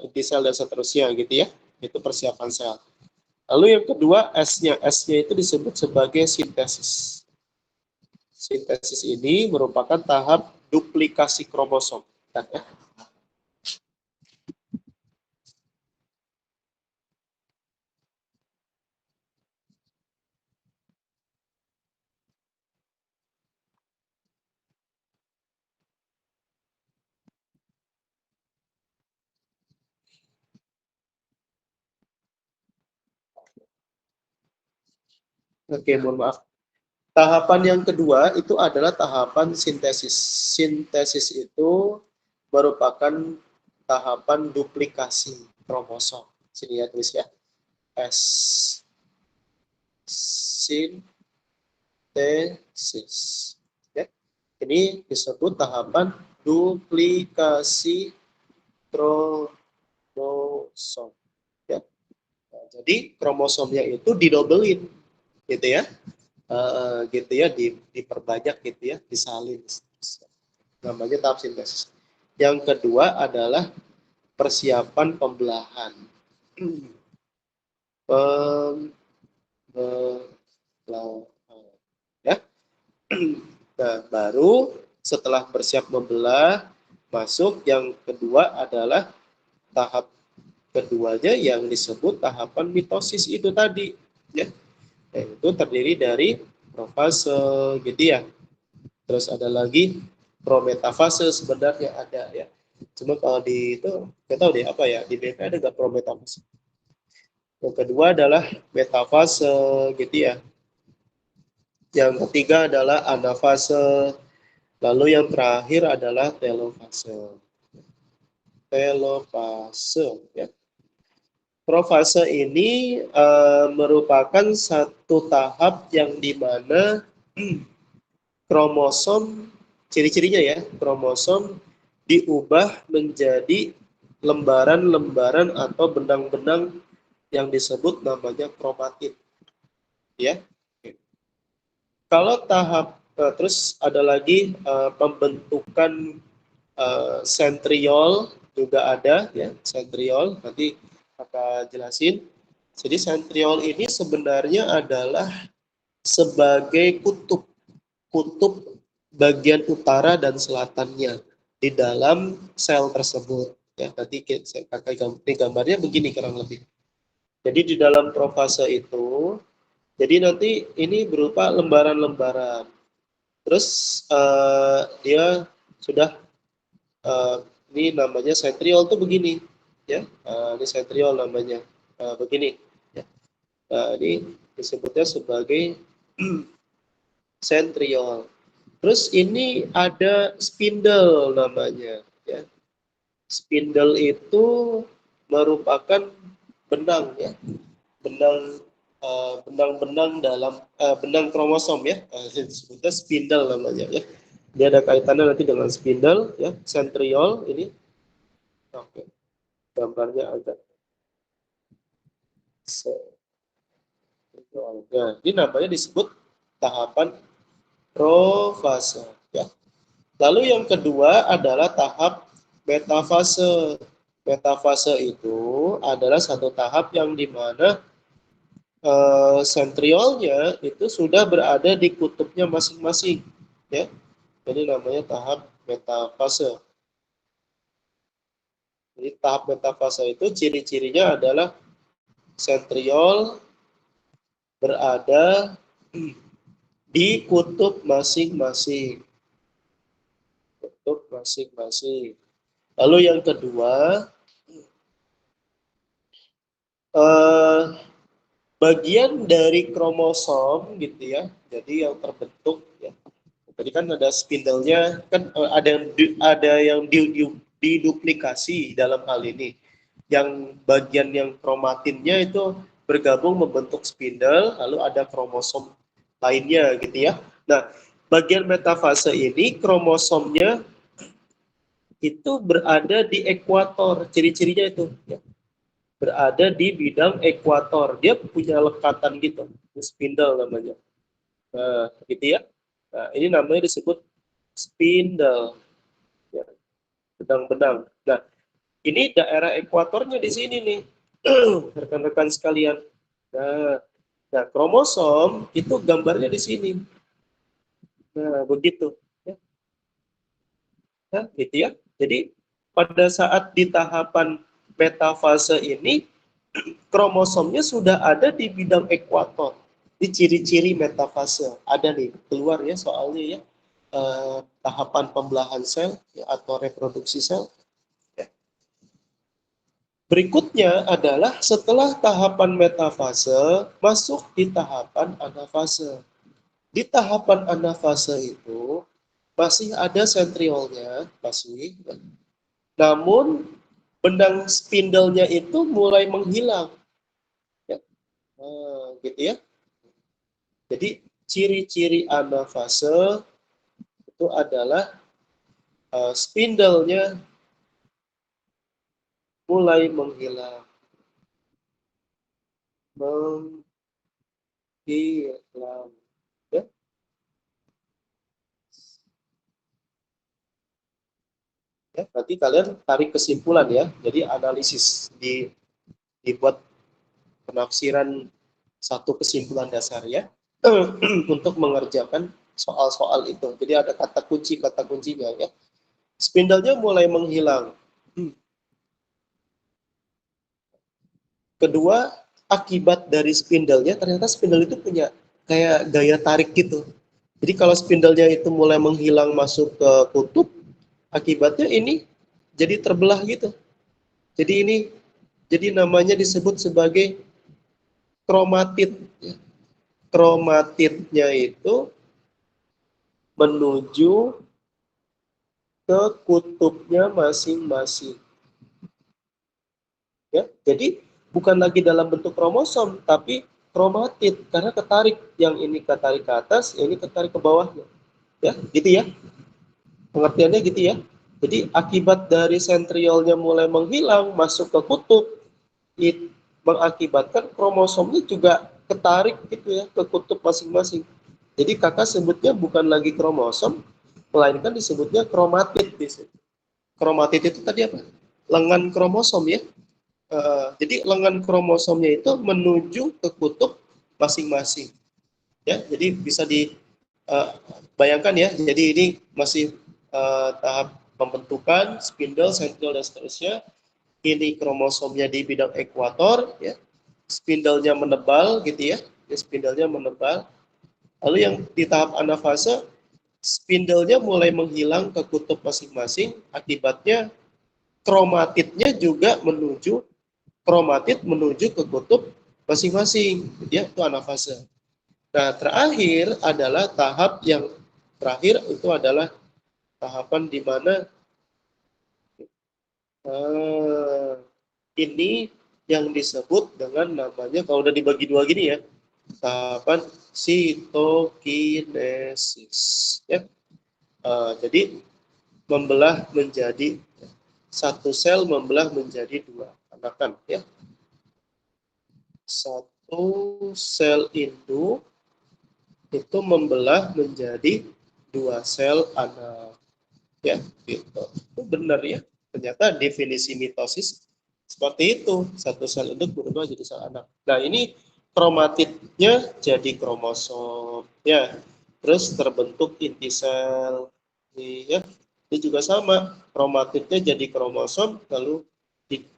inti sel dan seterusnya gitu ya. Itu persiapan sel. Lalu yang kedua S-nya. S-nya itu disebut sebagai sintesis. Sintesis ini merupakan tahap duplikasi kromosom. Oke, mohon maaf. Tahapan yang kedua itu adalah tahapan sintesis. Sintesis itu merupakan tahapan duplikasi kromosom. Sini ya tulis ya. S. Sintesis. Ya. Ini disebut tahapan duplikasi kromosom. Ya. Nah, jadi kromosomnya itu didobelin, gitu ya, gitu ya, diperbanyak, gitu ya, disalin. Namanya tahap sintesis. Yang kedua adalah persiapan pembelahan. Pembelahan, ya. Nah, baru setelah bersiap membelah, masuk yang kedua adalah tahap keduanya yang disebut tahapan mitosis itu tadi, ya. Yaitu terdiri dari profase, gitu ya. Terus ada lagi prometafase sebenarnya ada, ya. Cuma kalau di itu nggak tahu deh apa ya, di BP ada nggak prometafase. Yang kedua adalah metafase, gitu ya. Yang ketiga adalah anafase. Lalu yang terakhir adalah telofase. Telofase, ya. Profase ini merupakan satu tahap yang dimana kromosom, ciri-cirinya ya, kromosom diubah menjadi lembaran-lembaran atau benang-benang yang disebut namanya kromatid, ya. Kalau tahap terus ada lagi pembentukan sentriol juga ada, ya, sentriol nanti akan jelasin. Jadi sentriol ini sebenarnya adalah sebagai kutub bagian utara dan selatannya di dalam sel tersebut, ya. Nanti saya pakai gambarnya begini kurang lebih. Jadi di dalam profase itu, jadi nanti ini berupa lembaran-lembaran. Terus dia sudah ini namanya sentriol tuh begini, ya. Ini sentriol namanya begini, ya. Ini disebutnya sebagai sentriol. Terus ini ada spindle namanya, ya. Spindle itu merupakan benang, ya, benang dalam benang kromosom, ya. Disebutnya spindle namanya, ya. Dia ada kaitannya nanti dengan spindle, ya, sentriol ini. Oke, gambarnya agak sentriol. Nah, ini namanya disebut tahapan profase, ya. Lalu yang kedua adalah tahap metafase. Metafase itu adalah satu tahap yang dimana sentriolnya itu sudah berada di kutubnya masing-masing, ya. Jadi namanya tahap metafase. Jadi tahap metafase itu ciri-cirinya adalah sentriol berada di kutub masing-masing. Kutub masing-masing. Lalu yang kedua, bagian dari kromosom, gitu ya. Jadi yang terbentuk, ya. Tadi kan ada spindle-nya, kan ada yang diduplikasi dalam hal ini. Yang bagian yang kromatinnya itu bergabung membentuk spindle, lalu ada kromosom lainnya, gitu ya. Nah, bagian metafase ini kromosomnya itu berada di ekuator, ciri-cirinya itu, ya. Berada di bidang ekuator, dia punya lekatan gitu, spindle namanya. Nah, gitu ya. Nah, ini namanya disebut spindle, ya, benang-benang. Nah, ini daerah ekuatornya di sini nih, rekan-rekan sekalian. Nah, kromosom itu gambarnya di sini. Nah, begitu. Ya. Nah, gitu ya. Jadi pada saat di tahapan metafase ini, kromosomnya sudah ada di bidang ekuator. Di ciri-ciri metafase ada nih, keluar ya soalnya, ya, tahapan pembelahan sel, ya, atau reproduksi sel, ya. Berikutnya adalah setelah tahapan metafase masuk di tahapan anafase. Di tahapan anafase itu masih ada sentriolnya, masih, ya. Namun benang spindle-nya itu mulai menghilang, ya. Nah, gitu ya. Jadi ciri-ciri anafase itu adalah spindle-nya mulai menghilang. Ya. Ya, nanti kalian tarik kesimpulan ya. Jadi analisis dibuat penafsiran satu kesimpulan dasar ya untuk mengerjakan soal-soal itu. Jadi ada kata kuncinya ya. Spindle-nya mulai menghilang. Kedua, akibat dari spindle-nya, ternyata spindle itu punya kayak gaya tarik gitu. Jadi kalau spindle-nya itu mulai menghilang masuk ke kutub, akibatnya ini jadi terbelah gitu. Jadi namanya disebut sebagai kromatid. Kromatidnya itu menuju ke kutubnya masing-masing. Ya, jadi bukan lagi dalam bentuk kromosom, tapi kromatid karena ketarik, yang ini ketarik ke atas, yang ini ketarik ke bawahnya. Ya, gitu ya. Pengertiannya gitu ya. Jadi akibat dari sentriolnya mulai menghilang masuk ke kutub, itu mengakibatkan kromosomnya juga ketarik gitu ya ke kutub masing-masing. Jadi kakak sebutnya bukan lagi kromosom, melainkan disebutnya kromatid. Kromatid itu tadi apa? Lengan kromosom ya. Jadi lengan kromosomnya itu menuju ke kutub masing-masing. Ya, jadi bisa dibayangkan ya. Jadi ini masih tahap pembentukan spindle, sentriol dan seterusnya. Ini kromosomnya di bidang ekuator, ya. Spindle-nya menebal gitu ya. Spindle-nya menebal. Lalu yang di tahap anafase, spindle-nya mulai menghilang ke kutub masing-masing. Akibatnya kromatidnya juga menuju ke kutub masing-masing, ya, itu anafase. Nah, terakhir adalah tahap yang terakhir itu adalah tahapan di mana ini yang disebut dengan namanya, kalau udah dibagi dua gini ya, tahapan sitokinesis. Ya. Jadi membelah menjadi satu sel membelah menjadi dua anakan ya. Satu sel induk itu membelah menjadi dua sel anak. Ya, gitu. Itu benar ya. Ternyata definisi mitosis seperti itu. Satu sel induk berubah jadi sel anak. Nah, ini kromatidnya jadi kromosom. Ya, terus terbentuk inti sel. Ya, ini juga sama. Kromatidnya jadi kromosom, lalu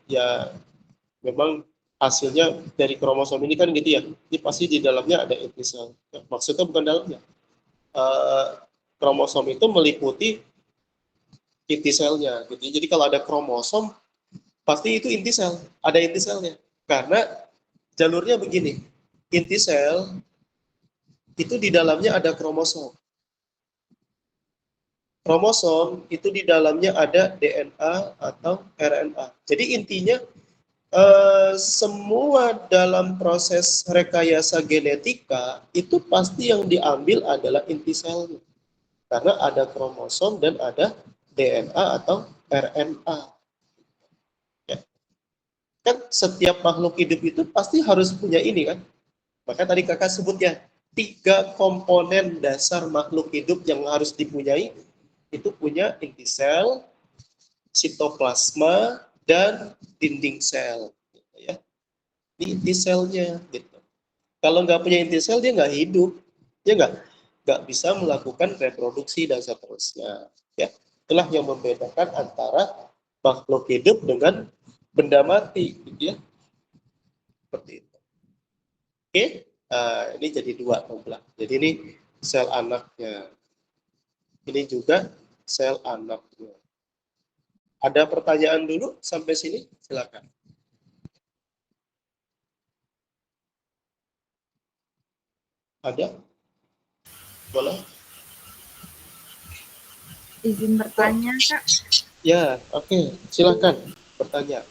ya memang hasilnya dari kromosom ini kan gitu ya. Ini pasti di dalamnya ada inti sel. Ya, maksudnya bukan dalamnya. Kromosom itu meliputi inti selnya. Gitu. Jadi kalau ada kromosom, pasti itu inti sel. Ada inti selnya. Karena jalurnya begini. Inti sel itu di dalamnya ada kromosom. Kromosom itu di dalamnya ada DNA atau RNA. Jadi intinya semua dalam proses rekayasa genetika itu pasti yang diambil adalah inti selnya. Karena ada kromosom dan ada DNA atau RNA. Ya. Kan setiap makhluk hidup itu pasti harus punya ini kan. Maka tadi kakak sebut ya, 3 komponen dasar makhluk hidup yang harus dipunyai itu punya inti sel, sitoplasma, dan dinding sel. Gitu ya. Ini inti selnya. Gitu. Kalau nggak punya inti sel, dia nggak hidup. Dia nggak bisa melakukan reproduksi dan seterusnya. Ya. Itulah yang membedakan antara makhluk hidup dengan benda mati. Gitu ya. Seperti itu. Oke, ini jadi 2 membelah. Jadi ini sel anaknya. Ini juga sel anaknya. Ada pertanyaan dulu sampai sini? Silakan. Ada? Boleh?
Izin bertanya, Kak.
Ya, oke. Silakan bertanya.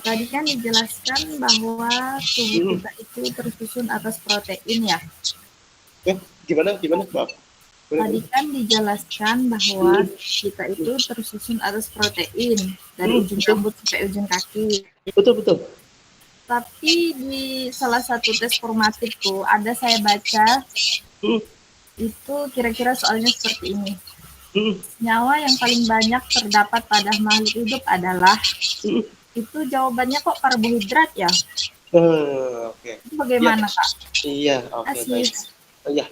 Tadi kan dijelaskan bahwa tubuh kita itu tersusun atas protein ya.
Gimana? Maaf.
Tadi kan dijelaskan bahwa kita itu tersusun atas protein dari ujung rambut sampai ujung kaki.
Betul.
Tapi di salah satu tes formatif tuh ada saya baca itu kira-kira soalnya seperti ini. Senyawa yang paling banyak terdapat pada makhluk hidup adalah itu jawabannya kok karbohidrat ya?
Oke.
Itu bagaimana Kak?
Iya, oke, baik.
Asis.
Ya,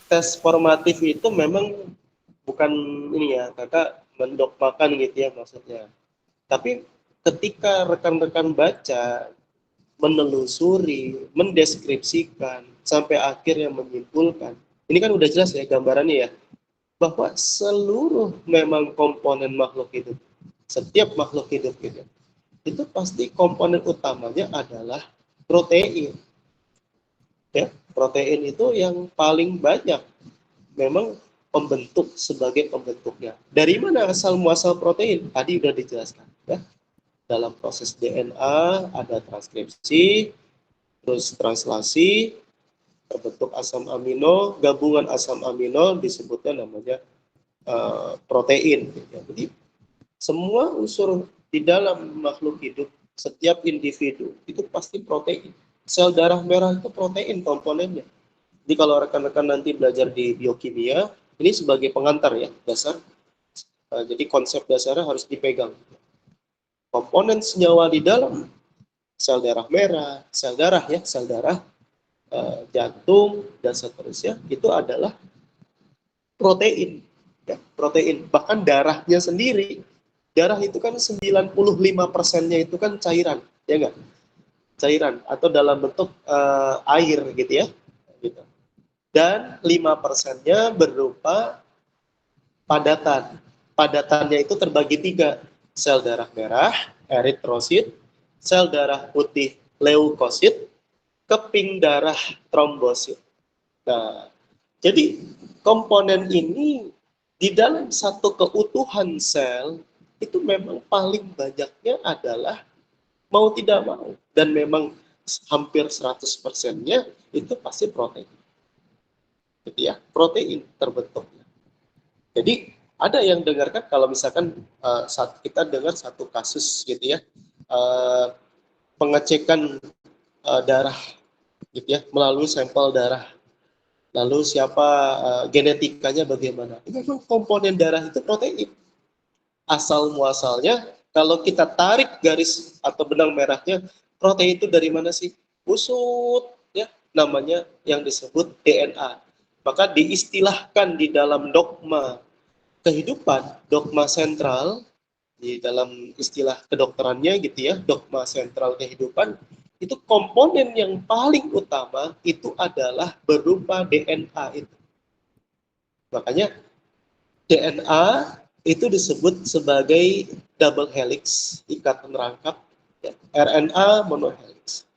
tes formatif itu memang bukan ini ya, kakak mendogmakan gitu ya maksudnya. Tapi ketika rekan-rekan baca, menelusuri, mendeskripsikan, sampai akhirnya menyimpulkan, ini kan udah jelas ya gambarannya ya, bahwa seluruh memang komponen makhluk hidup, setiap makhluk hidup gitu, itu pasti komponen utamanya adalah protein. Ya, protein itu yang paling banyak memang pembentuk sebagai pembentuknya. Dari mana asal muasal protein? Tadi sudah dijelaskan ya. Dalam proses DNA ada transkripsi, terus translasi, terbentuk asam amino, gabungan asam amino disebutnya namanya protein. Jadi semua unsur di dalam makhluk hidup, setiap individu itu pasti protein. Sel darah merah itu protein komponennya. Jadi kalau rekan-rekan nanti belajar di biokimia, ini sebagai pengantar ya, dasar. Jadi konsep dasarnya harus dipegang. Komponen senyawa di dalam sel darah merah, sel darah ya, sel darah, jantung, dan seterusnya, itu adalah protein. Ya, protein. Bahkan darahnya sendiri, darah itu kan 95%-nya itu kan cairan, ya enggak? Cairan, atau dalam bentuk air gitu ya. Gitu. Dan 5%-nya berupa padatan. Padatannya itu terbagi 3. Sel darah merah, eritrosit, sel darah putih, leukosit, keping darah, trombosit. Nah, jadi komponen ini di dalam satu keutuhan sel itu memang paling banyaknya adalah mau tidak mau, dan memang hampir 100%-nya itu pasti protein. Gitu ya, protein terbentuknya. Jadi ada yang dengarkan kalau misalkan saat kita dengar satu kasus gitu ya, pengecekan darah gitu ya, melalui sampel darah. Lalu siapa genetikanya bagaimana? Itu memang komponen darah itu protein. Asal muasalnya kalau kita tarik garis atau benang merahnya, protein itu dari mana sih? Usut ya, namanya yang disebut DNA. Maka diistilahkan di dalam dogma kehidupan, dogma sentral, di dalam istilah kedokterannya gitu ya, dogma sentral kehidupan, itu komponen yang paling utama itu adalah berupa DNA itu. Makanya DNA itu disebut sebagai double helix, ikatan rangkap, ya, RNA monohelix.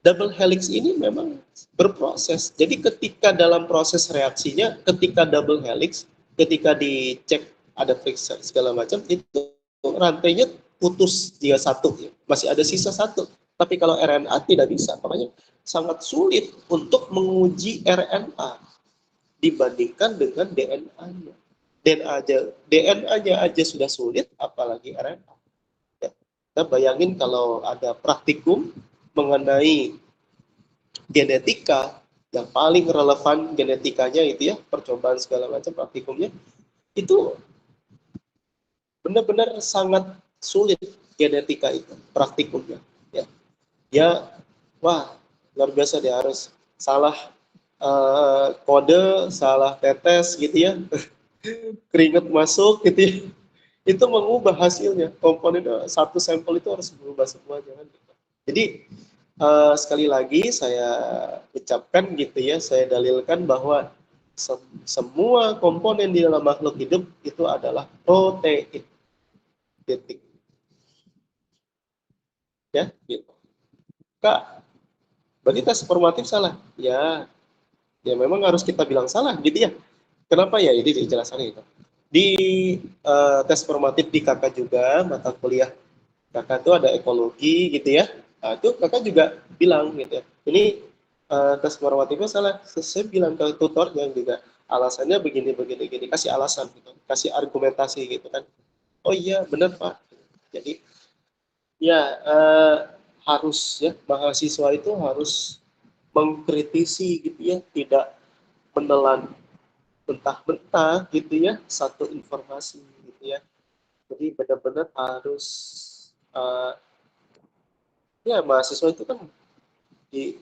Double helix ini memang berproses. Jadi ketika dalam proses reaksinya, ketika double helix, ketika dicek ada periksa segala macam, itu rantainya putus dia satu, ya. Masih ada sisa satu. Tapi kalau RNA tidak bisa, makanya sangat sulit untuk menguji RNA dibandingkan dengan DNA-nya. DNA-nya aja sudah sulit, apalagi RNA. Ya. Kita bayangin kalau ada praktikum mengenai genetika, yang paling relevan genetikanya itu ya, percobaan segala macam praktikumnya, itu benar-benar sangat sulit genetika itu, praktikumnya. Ya, wah, luar biasa, dia harus salah kode, salah tetes gitu ya, keringat masuk gitu ya, itu mengubah hasilnya. Komponen satu sampel itu harus berubah semua, jangan gitu. Jadi sekali lagi saya ucapkan gitu ya, saya dalilkan bahwa semua komponen di dalam makhluk hidup itu adalah protein. Titik. Ya, gitu. Kak, berarti tes formatif salah? Ya memang harus kita bilang salah gitu ya. Kenapa ya? Ini dijelaskan itu. Di tes formatif di kakak juga, mata kuliah kakak itu ada ekologi gitu ya. Nah, itu kakak juga bilang gitu ya. Ini tes formatifnya salah. Saya bilang ke tutor yang juga, alasannya begini, kasih alasan gitu, kasih argumentasi gitu kan. Oh iya, benar Pak. Jadi ya harus ya, mahasiswa itu harus mengkritisi gitu ya, tidak menelan mentah-mentah gitu ya satu informasi gitu ya. Jadi benar-benar harus ya mahasiswa itu kan di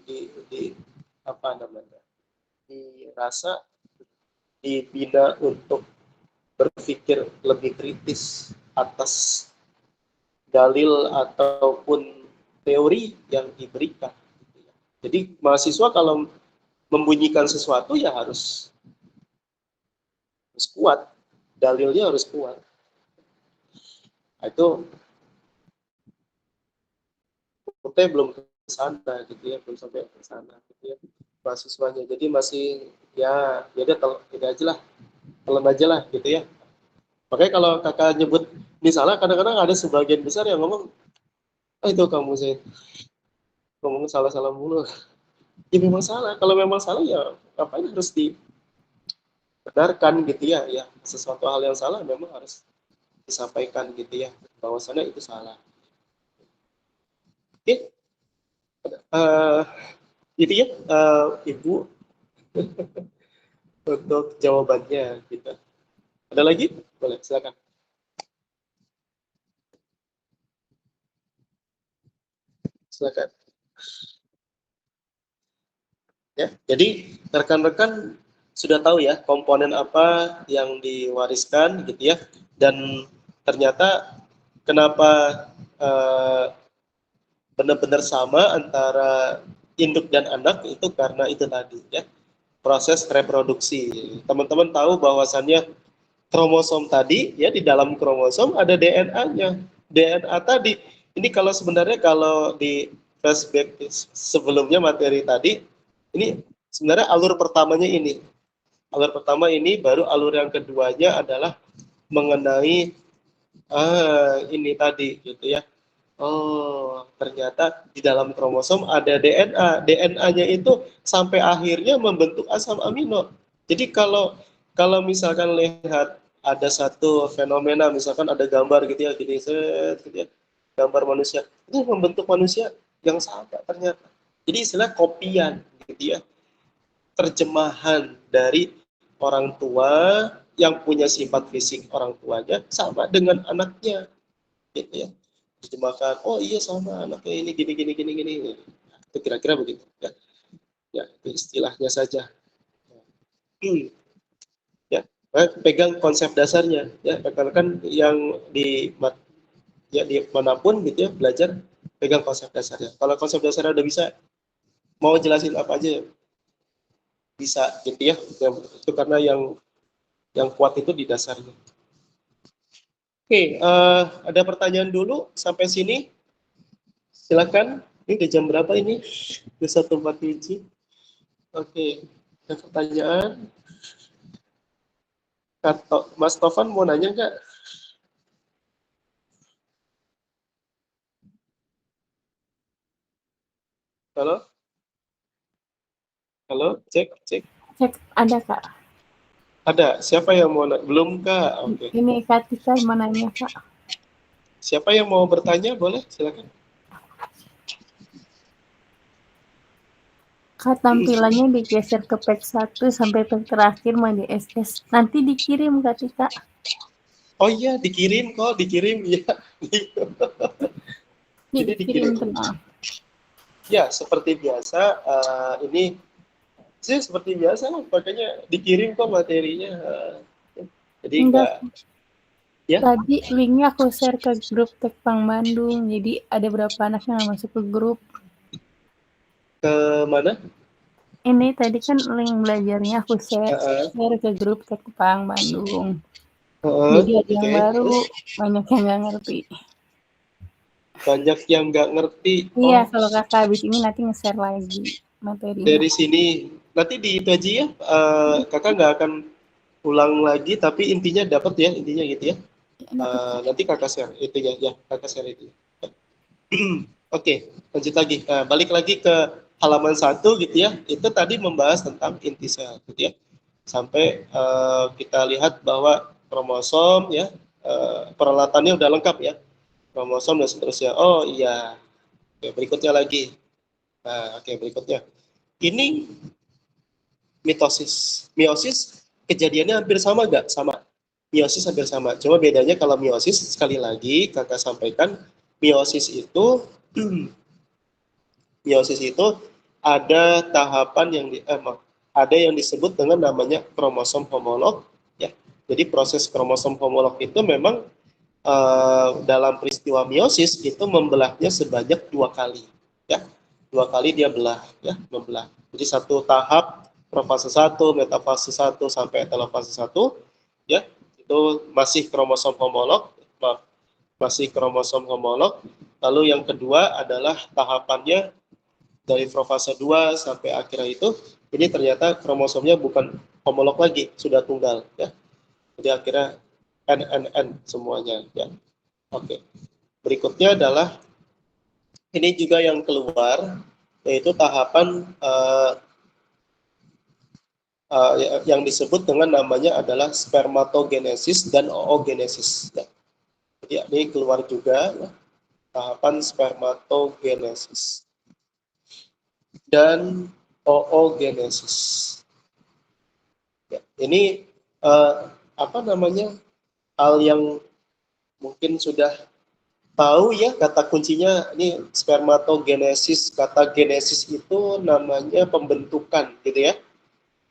apa namanya, dirasa dibina untuk berpikir lebih kritis atas dalil ataupun teori yang diberikan. Jadi mahasiswa kalau membunyikan sesuatu ya harus kuat, dalilnya harus kuat. Nah, itu kita belum ke sana gitu ya, belum sampai ke sana gitu ya mahasiswanya. Jadi masih ya udah tidak aja lah, telan aja lah gitu ya. Makanya kalau kakak nyebut misalnya kadang-kadang ada sebagian besar yang ngomong, itu kamu sih ngomong salah-salah mulu. Ya memang salah. Kalau memang salah ya ngapain harus dibenarkan gitu ya. Ya sesuatu hal yang salah memang harus disampaikan gitu ya, bahwasannya itu salah. Oke, itu ya Ibu untuk jawabannya gitu. Ada lagi? Boleh, silakan. Silakan. Ya, jadi rekan-rekan sudah tahu ya komponen apa yang diwariskan gitu ya, dan ternyata kenapa benar-benar sama antara induk dan anak itu karena itu tadi ya, proses reproduksi. Teman-teman tahu bahwasannya kromosom tadi ya, di dalam kromosom ada DNA-nya. DNA tadi ini kalau sebenarnya kalau di flashback sebelumnya materi tadi, ini sebenarnya alur pertamanya ini. Alur pertama ini, baru alur yang keduanya adalah mengenai ini tadi gitu ya. Oh, ternyata di dalam kromosom ada DNA. DNA-nya itu sampai akhirnya membentuk asam amino. Jadi kalau misalkan lihat ada satu fenomena, misalkan ada gambar gitu ya, gini set gitu ya, gambar manusia, itu membentuk manusia yang sama ternyata. Jadi istilah kopian gitu ya. Terjemahan dari orang tua yang punya sifat fisik orang tuanya sama dengan anaknya gitu ya. Terjemahkan, oh iya sama anaknya ini gini. Itu kira-kira begitu ya. Ya, itu istilahnya saja. Ya, pegang konsep dasarnya ya, rekan-rekan yang di manapun gitu ya belajar, pegang konsep dasarnya. Kalau konsep dasarnya udah bisa, mau jelasin apa aja bisa gitu ya. Itu karena yang kuat itu di dasarnya. Oke, ada pertanyaan dulu sampai sini? Silakan. Ini udah jam berapa ini? Udah 1:47. Oke, ada pertanyaan? Mas Tovan mau nanya nggak? Halo? Halo, cek.
Cek, ada Kak.
Ada. Siapa yang mau nanya? Belum Kak? Oke.
Ini Kak Tika mau nanya Kak.
Siapa yang mau bertanya? Boleh, silakan.
Kak, tampilannya digeser ke page 1 sampai page terakhir mau di SS. Nanti dikirim Kak Tika.
Oh iya, dikirim ya. Jadi dikirim.
Tenang.
Ya, seperti biasa, ini sih seperti biasa lah, makanya dikirim kok materinya. Jadi enggak. Ya?
Tadi linknya aku share ke grup Tekpang Bandung, jadi ada berapa anak yang masuk ke grup.
Ke mana?
Ini tadi kan link belajarnya aku share ke grup Tekpang Bandung. Jadi ada yang baru, banyak yang nggak ngerti.
Banyak yang nggak ngerti.
Iya, kalau kakak habis ini nanti nge-share lagi materinya.
Dari sini, nanti di itu aja ya, kakak nggak akan ulang lagi, tapi intinya dapat ya, intinya gitu ya. Nanti kakak share itu ya, kakak share itu. Oke, lanjut lagi. Balik lagi ke halaman 1 gitu ya. Itu tadi membahas tentang inti sel gitu ya. sampai kita lihat bahwa kromosom ya peralatannya udah lengkap ya, kromosom dan seterusnya. Oh iya, oke, berikutnya lagi. Nah, oke, berikutnya ini mitosis. Meiosis kejadiannya hampir sama nggak? Sama. Meiosis hampir sama. Cuma bedanya kalau meiosis, sekali lagi kakak sampaikan, meiosis itu meiosis itu ada tahapan yang ada yang disebut dengan namanya kromosom homolog ya. Jadi proses kromosom homolog itu memang dalam peristiwa meiosis itu membelahnya sebanyak 2 kali ya. 2 kali dia belah ya, membelah. Jadi satu tahap profase 1, metafase 1 sampai telofase 1 ya, itu masih kromosom homolog, masih kromosom homolog. Lalu yang kedua adalah tahapannya dari profase 2 sampai akhirnya itu, ini ternyata kromosomnya bukan homolog lagi, sudah tunggal ya. Jadi akhirnya NNN semuanya ya. Oke. Berikutnya adalah ini juga yang keluar, yaitu tahapan yang disebut dengan namanya adalah spermatogenesis dan oogenesis ya. Jadi ini keluar juga ya, tahapan spermatogenesis dan oogenesis. Ya, ini apa namanya, hal yang mungkin sudah tahu ya, kata kuncinya ini spermatogenesis. Kata genesis itu namanya pembentukan gitu ya,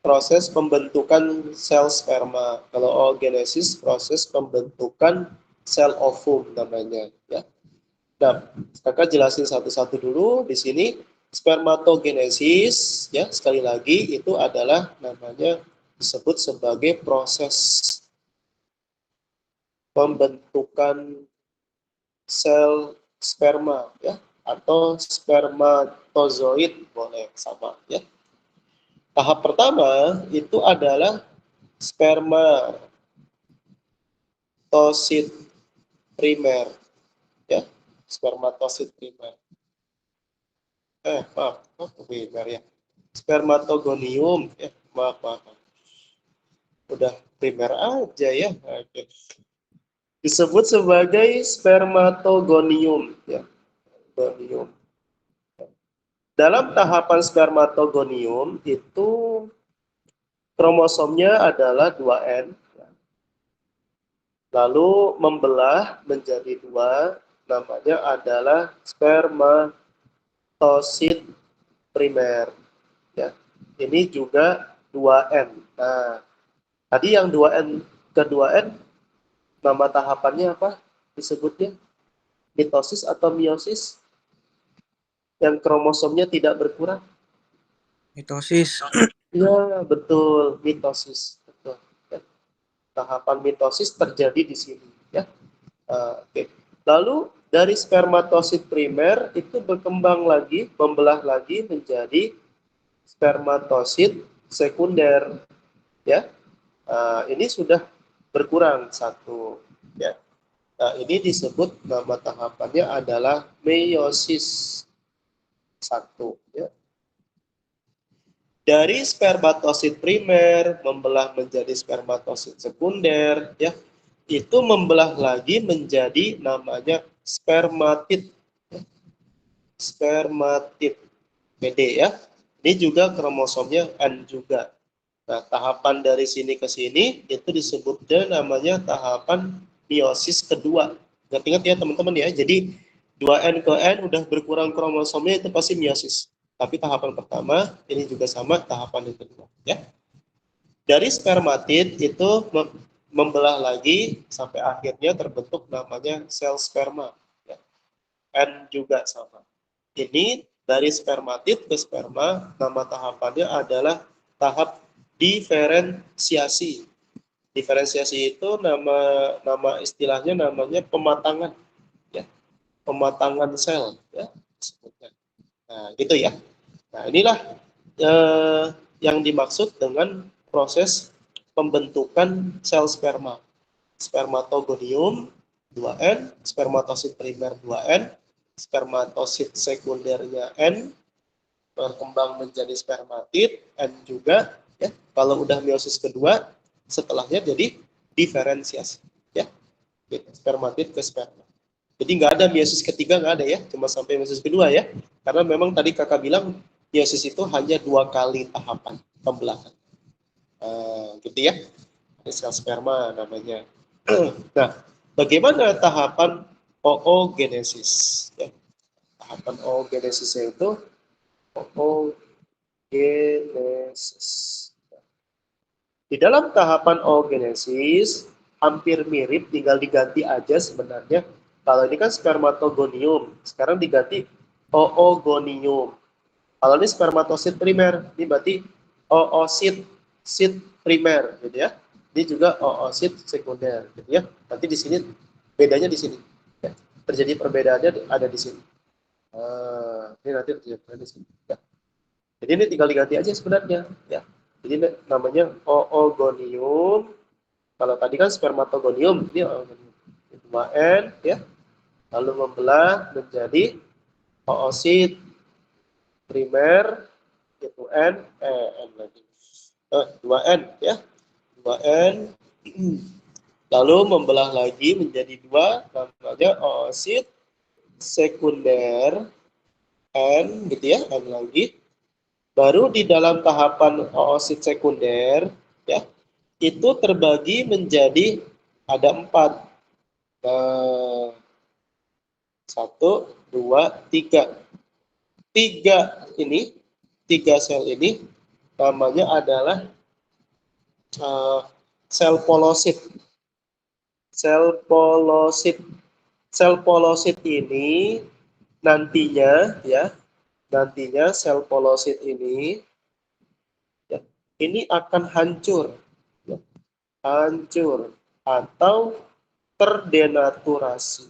proses pembentukan sel sperma. Kalau oogenesis proses pembentukan sel ovum namanya ya. Nah, kakak jelasin satu-satu dulu di sini. Spermatogenesis ya, sekali lagi itu adalah namanya disebut sebagai proses pembentukan sel sperma ya, atau spermatozoid boleh sama ya. Tahap pertama itu adalah spermatosit primer ya, spermatosit primer. Primer ya. Spermatogonium ya, maaf. Udah primer aja ya. Oke. Disebut sebagai spermatogonium ya. Gonium. Dalam tahapan spermatogonium itu kromosomnya adalah 2N. Lalu membelah menjadi 2, namanya adalah spermatosit primer ya. Ini juga 2N. Nah, tadi yang 2N ke 2N nama tahapannya apa disebutnya? Mitosis atau meiosis? Yang kromosomnya tidak berkurang?
Mitosis.
Ya, betul, mitosis. Betul. Ya. Tahapan mitosis terjadi di sini ya. Oke. Lalu dari spermatosit primer itu berkembang lagi, membelah lagi menjadi spermatosit sekunder ya. Ini sudah berkurang 1 ya. Nah, ini disebut nama tahapannya adalah meiosis 1 ya. Dari spermatosit primer membelah menjadi spermatosit sekunder ya. Itu membelah lagi menjadi namanya spermatid. Spermatid PD ya. Ini juga kromosomnya N juga. Nah, tahapan dari sini ke sini itu disebutnya namanya tahapan meiosis kedua. Ingat-ingat ya teman-teman ya. Jadi 2N ke N udah berkurang kromosomnya itu pasti meiosis. Tapi tahapan pertama ini juga sama tahapan yang kedua ya. Dari spermatid itu membelah lagi sampai akhirnya terbentuk namanya sel sperma ya. N juga sama. Ini dari spermatid ke sperma, nama tahapannya adalah tahap diferensiasi. Diferensiasi itu nama istilahnya namanya pematangan ya. Pematangan sel ya sebutnya. Nah, gitu ya. Nah, inilah yang dimaksud dengan proses pembentukan sel sperma. Spermatogonium 2N, spermatosit primer 2N, spermatosit sekundernya N, berkembang menjadi spermatid, N juga, Ya, kalau udah meiosis kedua, setelahnya jadi diferensiasi. Ya, spermatid ke sperma. Jadi nggak ada meiosis ketiga, nggak ada ya, cuma sampai meiosis kedua ya. Karena memang tadi kakak bilang meiosis itu hanya 2 kali tahapan pembelahan. Gitu ya, sel sperma namanya. Nah, bagaimana tahapan oogenesis? Ya, tahapan oogenesisnya itu oogenesis. Di dalam tahapan oogenesis hampir mirip, tinggal diganti aja sebenarnya. Kalau ini kan spermatogonium, sekarang diganti oogonium. Kalau ini spermatosit primer, ini berarti oosit primer, gitu ya. Ini juga oosit sekunder, gitu ya. Nanti di sini bedanya di sini. Ya. Terjadi perbedaannya ada di sini. Ini nanti terjadi di sini. Ya. Jadi ini tinggal diganti aja sebenarnya. Ya. Jadi namanya oogonium. Kalau tadi kan spermatogonium, ini oogonium. 2N, ya. Lalu membelah menjadi oosit primer, itu N lagi. 2N, ya. 2N. Lalu membelah lagi menjadi 2, namanya oosit sekunder, N, gitu ya, N lagi. Baru di dalam tahapan oosit sekunder, ya, itu terbagi menjadi ada 4. 1, 2, 3. 3 sel ini namanya adalah sel polosit. Sel polosit ini nantinya sel polosit ini ya, ini akan hancur atau terdenaturasi.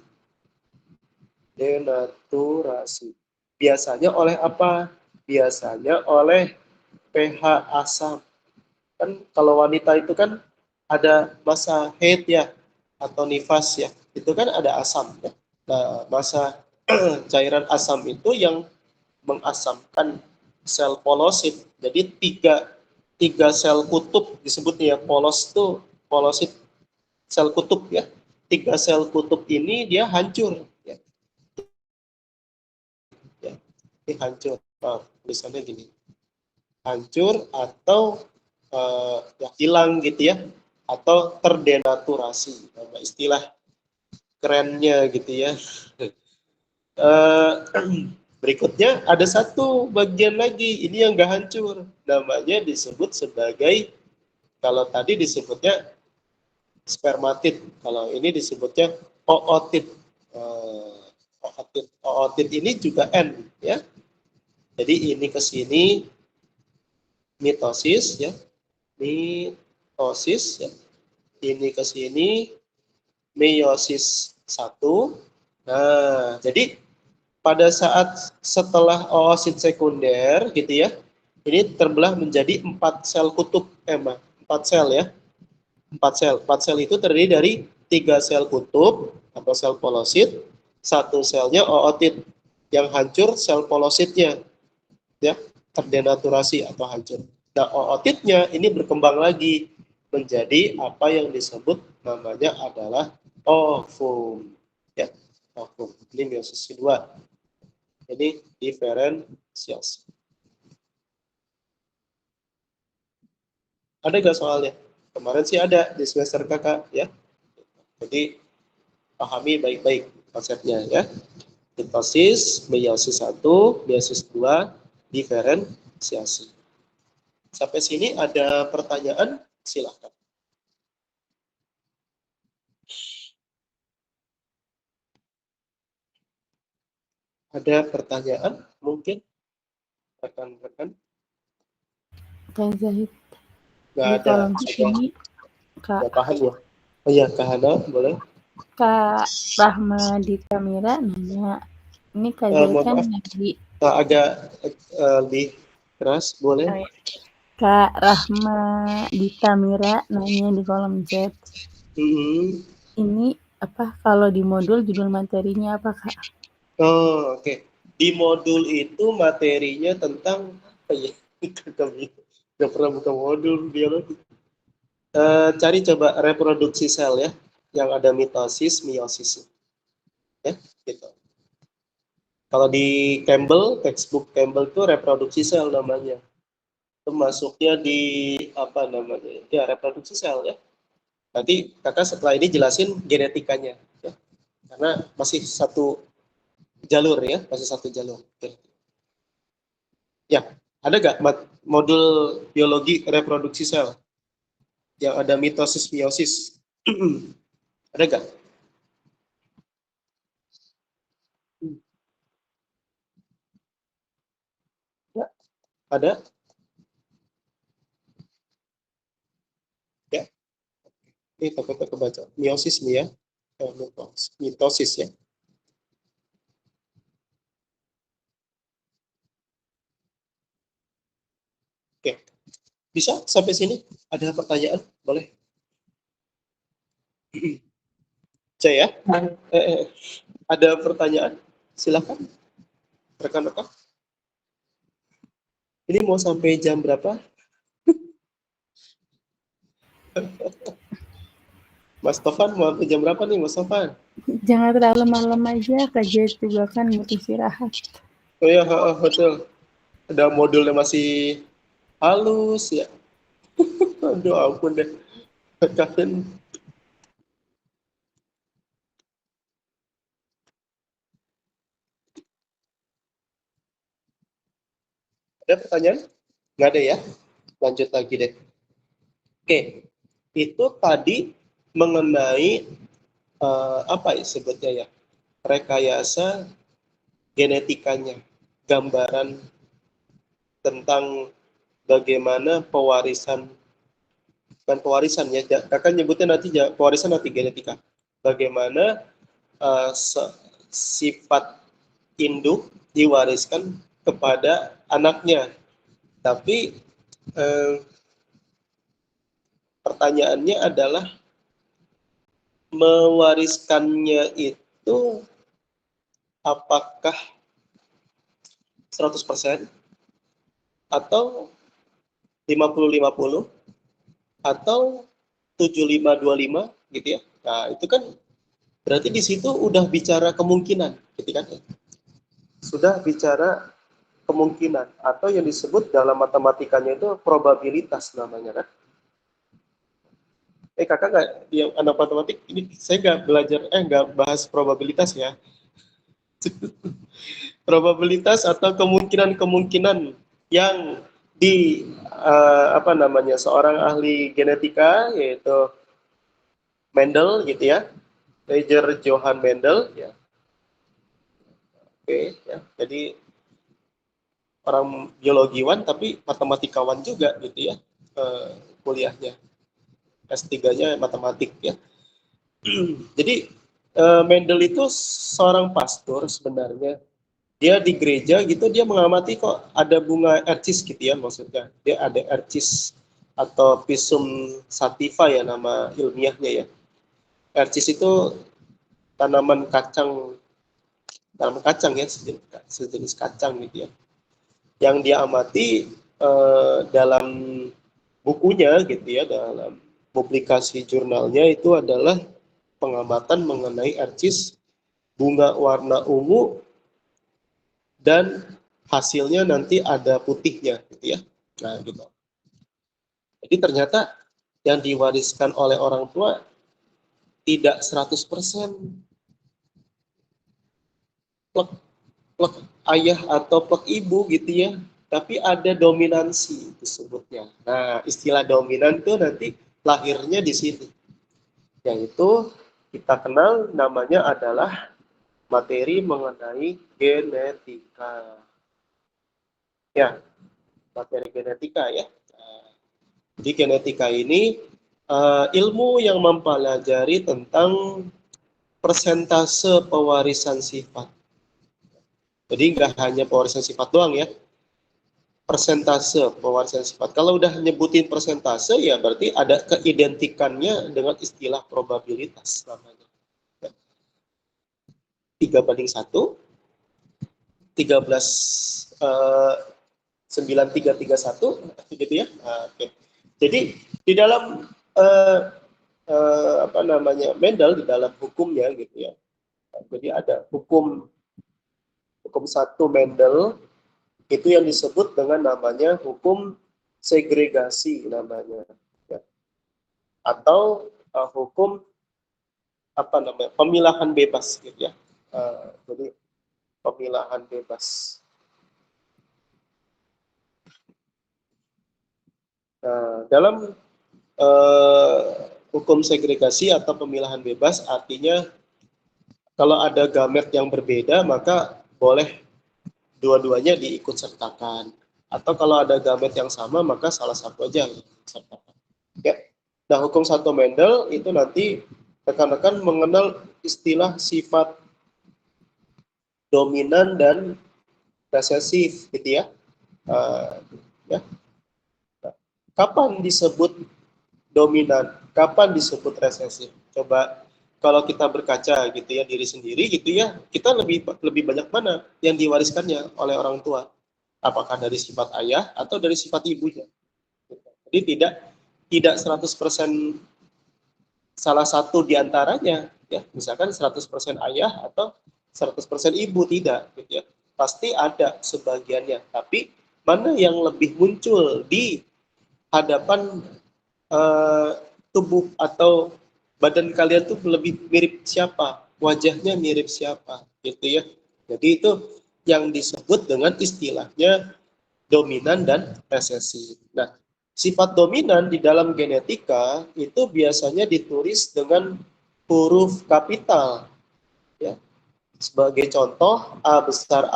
Biasanya oleh apa? Biasanya oleh pH asam. Kan kalau wanita itu kan ada masa haid ya, atau nifas ya, itu kan ada asam ya. Nah, masa cairan asam itu yang mengasamkan sel polosit. Jadi tiga sel kutub disebutnya ya, polosit sel kutub ya. 3 sel kutub ini dia hancur ya. Ini hancur. Tulisannya gini. Hancur atau ya, hilang gitu ya, atau terdenaturasi, nama istilah kerennya gitu ya. Berikutnya ada satu bagian lagi, ini yang nggak hancur, namanya disebut sebagai, kalau tadi disebutnya spermatid, kalau ini disebutnya ootit. Ootit ini juga N ya. Jadi ini ke sini mitosis ya. Mitosis ya. Ini ke sini meiosis 1. Nah, jadi pada saat setelah oosit sekunder gitu ya, ini terbelah menjadi 4 sel kutub, 4 sel ya. 4 sel itu terdiri dari 3 sel kutub atau sel polosit, 1 selnya ootit, yang hancur sel polositnya ya, terdenaturasi atau hancur. Nah, ootitnya ini berkembang lagi menjadi apa yang disebut namanya adalah ovum ya, ovum. Ini meiosis kedua. Jadi diferensiasi. Ada nggak soalnya? Kemarin sih ada di semester kakak ya. Jadi pahami baik-baik konsepnya ya. Mitosis, meiosis 1, meiosis 2, diferensiasi. Sampai sini ada pertanyaan? Silahkan. Ada pertanyaan mungkin? Rekan-rekan?
Kak Zahid.
Nggak
Di
ada.
kolom sini, Kak.
Nggak paham ya? Oh iya, Kak Hana, boleh?
Kak Rahma Dita Mira nanya, ini Kak Zahid kan lagi
agak lebih keras, boleh?
Kak Rahma Dita Mira nanya di kolom chat. Ini apa kalau di modul judul materinya apa, Kak?
Oh, oke. Di modul itu materinya tentang apa ya? Nggak pernah buka modul biologi. Cari coba reproduksi sel ya, yang ada mitosis, meiosis. Ya, gitu. Kalau di Campbell, textbook Campbell itu reproduksi sel namanya. Itu masuknya di apa namanya? Ya, reproduksi sel ya. Nanti kakak setelah ini jelasin genetikanya. Ya. Karena masih satu jalur ya, masih satu jalur. Oke. Ya, ada nggak modul biologi reproduksi sel yang ada mitosis meiosis? Ada nggak? Ya, ada. Ya, ini takutnya kebaca. Meiosis nih ya, mitosis ya. Oke, bisa sampai sini? Ada pertanyaan? Boleh. Saya, ada pertanyaan? Silakan, rekan-rekan. Ini mau sampai jam berapa? Mas Tovan mau sampai jam berapa nih, Mas Tovan?
Jangan terlalu malam aja, kerja juga kan butuh istirahat.
Oh ya, betul. Ada modulnya masih halus ya. Aduh ampun deh. Kalian ada pertanyaan? Nggak ada ya? Lanjut lagi deh. Oke, itu tadi mengenai apa ya sebutnya ya? Rekayasa genetikanya, gambaran tentang bagaimana pewarisan, bukan pewarisan ya, kakak nyebutnya nanti pewarisan nanti genetika. Bagaimana sifat induk diwariskan kepada anaknya. Tapi pertanyaannya adalah mewariskannya itu apakah 100% atau 50-50 atau 75-25 gitu ya. Nah, itu kan berarti di situ udah bicara kemungkinan, gitu kan? Sudah bicara kemungkinan atau yang disebut dalam matematikanya itu probabilitas namanya kan. Kakak nggak, yang anak matematik ini saya nggak belajar, nggak bahas probabilitas ya. Probabilitas atau kemungkinan-kemungkinan yang di apa namanya seorang ahli genetika yaitu Mendel gitu ya, Major Johann Mendel ya. Oke ya, jadi orang biologiwan tapi matematikawan juga gitu ya, kuliahnya. S3-nya matematik ya. Jadi Mendel itu seorang pastor sebenarnya. Dia di gereja gitu, dia mengamati kok ada bunga ercis gitu ya maksudnya. Dia ada ercis atau Pisum sativa ya nama ilmiahnya ya. Ercis itu tanaman kacang ya, sejenis kacang gitu ya. Yang dia amati dalam bukunya gitu ya, dalam publikasi jurnalnya itu adalah pengamatan mengenai ercis bunga warna ungu dan hasilnya nanti ada putihnya gitu ya. Nah, gitu. Jadi ternyata yang diwariskan oleh orang tua tidak 100% plek ayah atau plek ibu gitu ya, tapi ada dominansi disebutnya. Nah, istilah dominan itu nanti lahirnya di sini. Yaitu kita kenal namanya adalah materi mengenai genetika. Ya, materi genetika ya. Jadi genetika ini ilmu yang mempelajari tentang persentase pewarisan sifat. Jadi nggak hanya pewarisan sifat doang ya, persentase pewarisan sifat. Kalau udah nyebutin persentase ya berarti ada keidentikannya dengan istilah probabilitas namanya. 3/1, 13 9331 gitu ya. Oke. Jadi di dalam apa namanya Mendel, di dalam hukumnya gitu ya. Jadi ada hukum 1 Mendel itu yang disebut dengan namanya hukum segregasi namanya ya. Atau hukum apa namanya pemilahan bebas gitu ya. Jadi pemilahan bebas. Nah, dalam hukum segregasi atau pemilahan bebas artinya kalau ada gamet yang berbeda maka boleh dua-duanya diikut sertakan, atau kalau ada gamet yang sama maka salah satu aja yang diikut sertakan. Ya. Nah, hukum 1 Mendel itu nanti rekan-rekan mengenal istilah sifat dominan dan resesif gitu ya. Ya. Kapan disebut dominan, kapan disebut resesif? Coba kalau kita berkaca gitu ya diri sendiri gitu ya, kita lebih banyak mana yang diwariskannya oleh orang tua? Apakah dari sifat ayah atau dari sifat ibunya? Jadi tidak 100% salah satu diantaranya ya, misalkan 100% ayah atau 100% ibu, tidak gitu ya. Pasti ada sebagiannya, tapi mana yang lebih muncul di hadapan tubuh atau badan kalian tuh lebih mirip siapa, wajahnya mirip siapa gitu ya. Jadi itu yang disebut dengan istilahnya dominan dan resesi. Nah, sifat dominan di dalam genetika itu biasanya ditulis dengan huruf kapital ya. Sebagai contoh A besar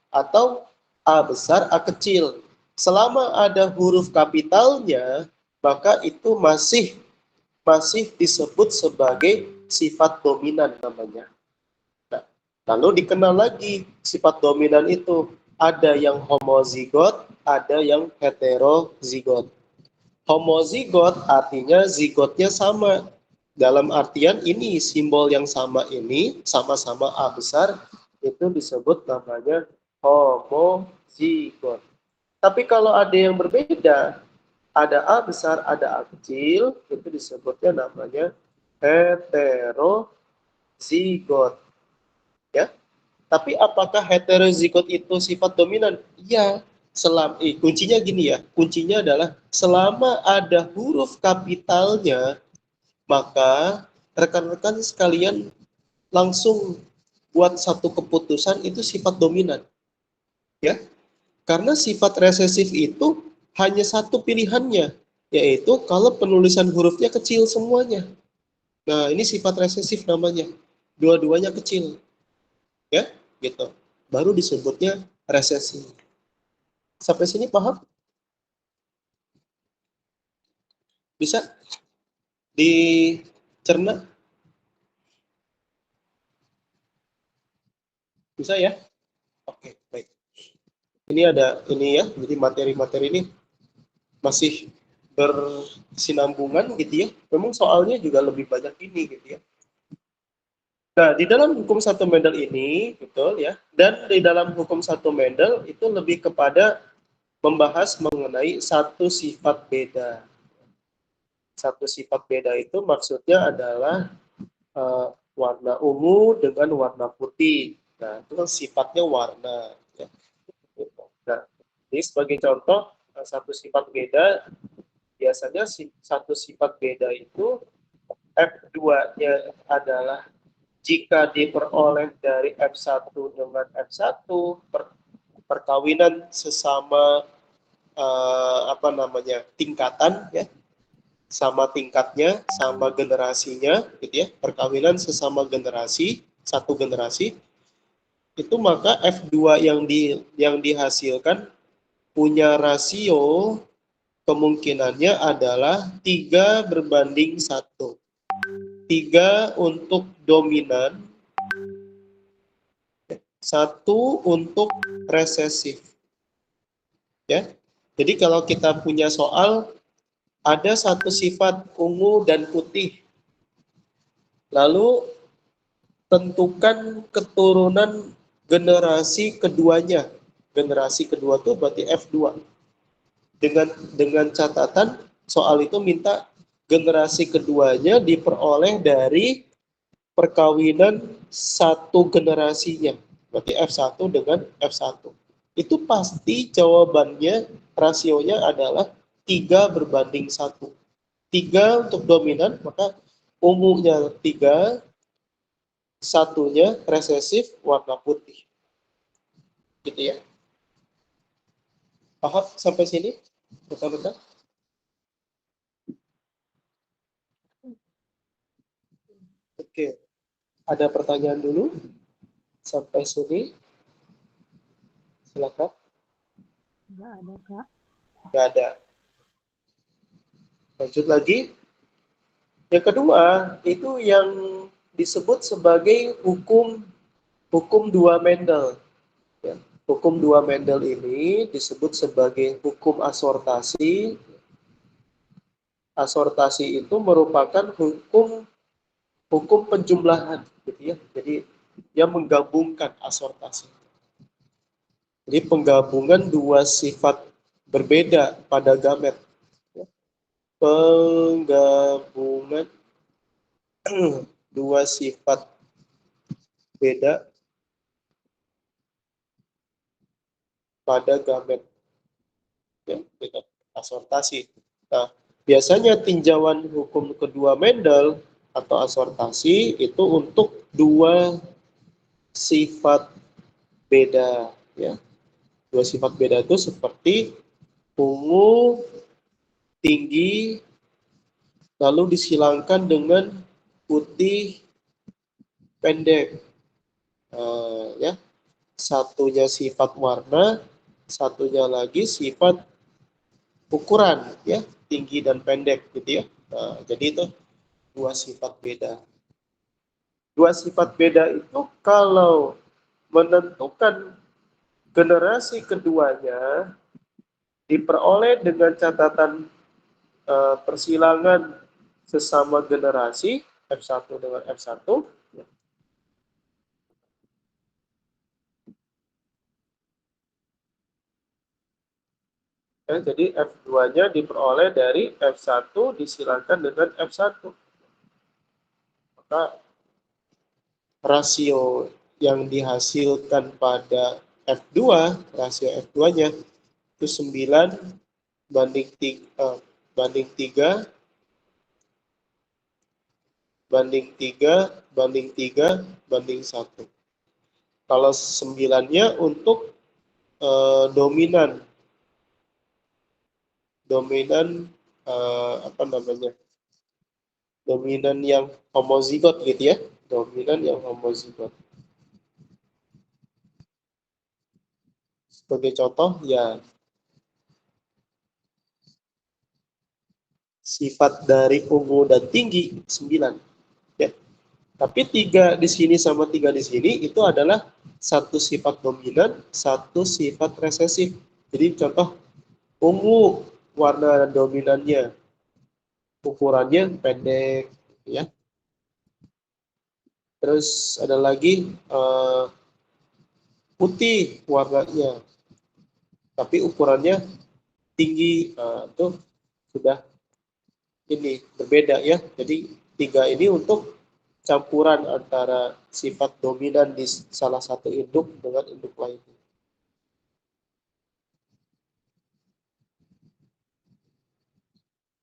atau A besar A kecil. Selama ada huruf kapitalnya, maka itu masih disebut sebagai sifat dominan namanya. Nah, lalu dikenal lagi sifat dominan itu, ada yang homozigot, ada yang heterozigot. Homozigot artinya zigotnya sama. Dalam artian ini simbol yang sama ini sama-sama A besar itu disebut namanya homozigot. Tapi kalau ada yang berbeda, ada A besar, ada A kecil, itu disebutnya namanya heterozigot. Ya. Tapi apakah heterozigot itu sifat dominan? Iya. Kuncinya gini ya, kuncinya adalah selama ada huruf kapitalnya, maka rekan-rekan sekalian langsung buat satu keputusan itu sifat dominan. Ya. Karena sifat resesif itu hanya satu pilihannya, yaitu kalau penulisan hurufnya kecil semuanya. Nah, ini sifat resesif namanya. Dua-duanya kecil. Ya, gitu. Baru disebutnya resesi. Sampai sini paham? Bisa dicerna? Bisa ya? Oke, baik. Ini ada ini ya, jadi materi-materi ini masih bersinambungan gitu ya. Memang soalnya juga lebih banyak ini gitu ya. Nah, di dalam hukum 1 Mendel ini, betul ya, dan di dalam hukum 1 Mendel itu lebih kepada membahas mengenai satu sifat beda. Satu sifat beda itu maksudnya adalah warna ungu dengan warna putih. Nah, itu kan sifatnya warna. Ya. Nah, ini sebagai contoh, satu sifat beda, biasanya satu sifat beda itu F2-nya adalah jika diperoleh dari F1 dengan F1, perkawinan sesama tingkatan ya, sama tingkatnya, sama generasinya gitu ya, perkawinan sesama generasi, satu generasi, itu maka F2 yang dihasilkan punya rasio kemungkinannya adalah 3:1. 3 untuk dominan, 1 untuk resesif. Ya. Jadi kalau kita punya soal ada satu sifat ungu dan putih. Lalu tentukan keturunan generasi keduanya. generasi kedua tuh berarti F2. Dengan catatan soal itu minta generasi keduanya diperoleh dari perkawinan satu generasinya. Berarti F1 dengan F1. Itu pasti jawabannya rasionya adalah 3:1. 3 untuk dominan, maka ungunya 3, satunya resesif warna putih. Gitu ya. Paham sampai sini? Betul-betul? Oke. Ada pertanyaan dulu? Sampai sini? Silakan.
Enggak ada, Kak.
Nggak ada. Lanjut lagi. Yang kedua, itu yang disebut sebagai hukum dua Mendel. Ya. Hukum dua Mendel ini disebut sebagai hukum asortasi. Asortasi itu merupakan hukum penjumlahan, gitu ya. Jadi dia menggabungkan asortasi. Jadi penggabungan dua sifat berbeda pada gamet. Penggabungan dua sifat beda pada gamet. Ya, beda asortasi. Nah, biasanya tinjauan hukum kedua Mendel atau asortasi itu untuk dua sifat beda, ya. Dua sifat beda itu seperti ungu tinggi lalu disilangkan dengan putih pendek. Ya, satunya sifat warna, satunya lagi sifat ukuran, ya, tinggi dan pendek, gitu ya. Nah, jadi itu dua sifat beda. Dua sifat beda itu kalau menentukan generasi keduanya diperoleh dengan catatan persilangan sesama generasi F1 dengan F1. Ya, jadi F2-nya diperoleh dari F1 disilangkan dengan F1. Maka rasio yang dihasilkan pada F2, rasio F2-nya itu 9 banding 3 banding 3 banding 3 banding 3 banding 1. Kalau 9-nya untuk dominan apa namanya? Dominan yang homozigot, gitu ya. Dominan yang homozigot. Sebagai contoh, ya, sifat dari ungu dan tinggi 9. Ya. Tapi 3 di sini sama 3 di sini itu adalah satu sifat dominan, satu sifat resesif. Jadi contoh ungu warna dominannya, ukurannya pendek, ya. Terus ada lagi putih warnanya, tapi ukurannya tinggi. Itu sudah ini berbeda, ya. Jadi 3 ini untuk campuran antara sifat dominan di salah satu induk dengan induk lainnya.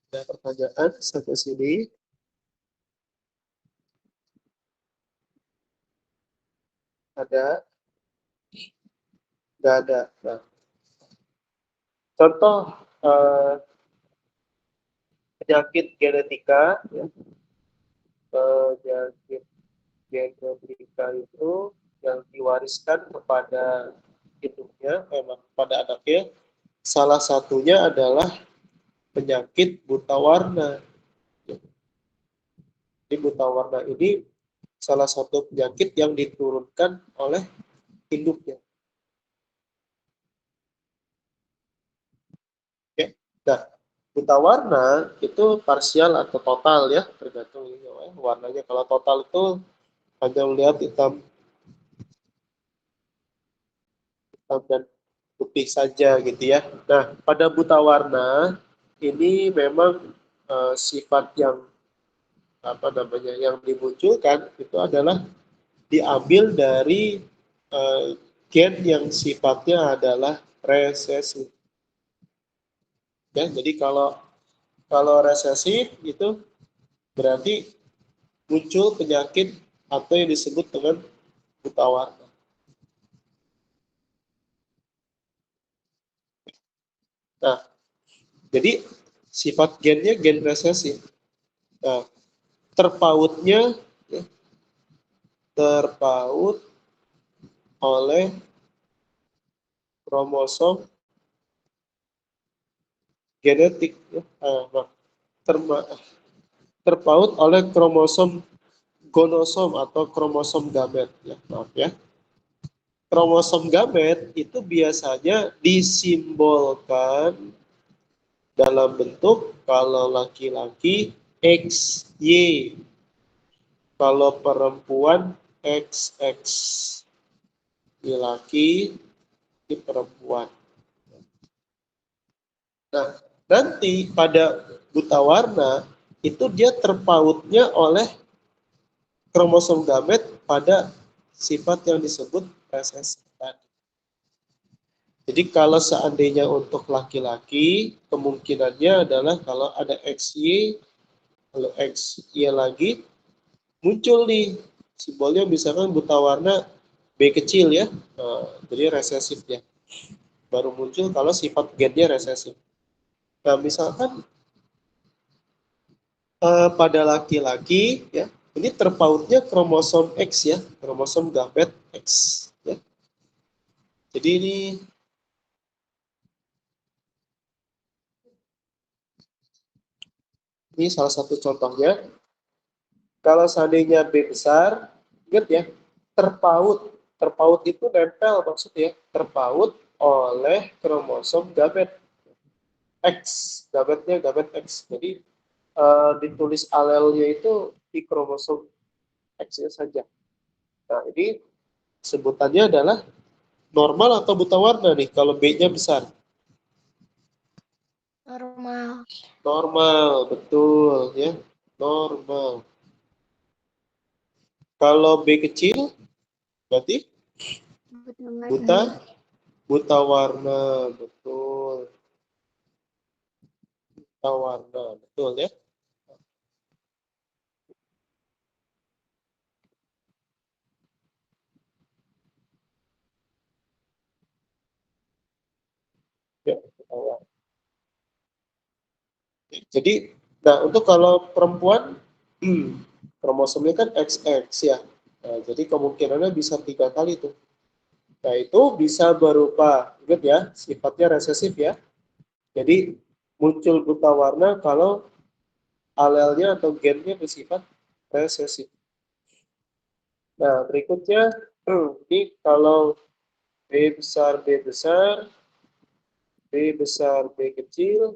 Ada pertanyaan sampai sini? Ada? Nggak ada. Nah, contoh penyakit genetika, ya. Penyakit genetika itu yang diwariskan kepada induknya, pada anaknya, salah satunya adalah penyakit buta warna. Jadi buta warna ini salah satu penyakit yang diturunkan oleh induknya. Oke. Nah, buta warna itu parsial atau total, ya, tergantung warnanya. Kalau total itu hanya melihat hitam dan putih saja gitu ya. Nah, pada buta warna ini memang sifat yang apa namanya yang dimunculkan itu adalah diambil dari gen yang sifatnya adalah resesif. Ya, jadi kalau resesif itu berarti muncul penyakit atau yang disebut dengan buta warna. Nah, jadi sifat gennya gen resesif. Nah, terpautnya ya, terpaut oleh kromosom genetik ya. Terpaut oleh kromosom gonosom atau kromosom gamet ya, maaf ya. Kromosom gamet itu biasanya disimbolkan dalam bentuk kalau laki-laki XY, kalau perempuan XX. Laki, ini perempuan. Nah, nanti pada buta warna itu dia terpautnya oleh kromosom gamet pada sifat yang disebut resesif tadi. Jadi kalau seandainya untuk laki-laki, kemungkinannya adalah kalau ada XY, kalau XY lagi, muncul nih simbolnya misalkan buta warna B kecil ya, jadi resesif ya. Baru muncul kalau sifat gennya resesif. Nah misalkan pada laki-laki ya, ini terpautnya kromosom X ya, kromosom gamet X ya. Jadi ini salah satu contohnya. Kalau seandainya B besar, ingat ya, terpaut itu nempel maksudnya, terpaut oleh kromosom gamet X, gametnya gamet X. Jadi ditulis alelnya itu di kromosom X-nya saja. Nah ini sebutannya adalah normal atau buta warna nih kalau B-nya besar.
Normal.
Normal, betul ya, normal. Kalau B kecil berarti buta warna, betul. Buta warna, betul ya. Ya, buta warna. Jadi, nah untuk kalau perempuan, kromosomnya kan XX ya. Nah, jadi kemungkinannya bisa 3 kali tuh. Nah itu bisa berupa, ingat ya, sifatnya resesif ya. Jadi muncul buta warna kalau alelnya atau gennya bersifat resesif. Nah berikutnya, ini kalau B besar, B besar, B besar, B kecil,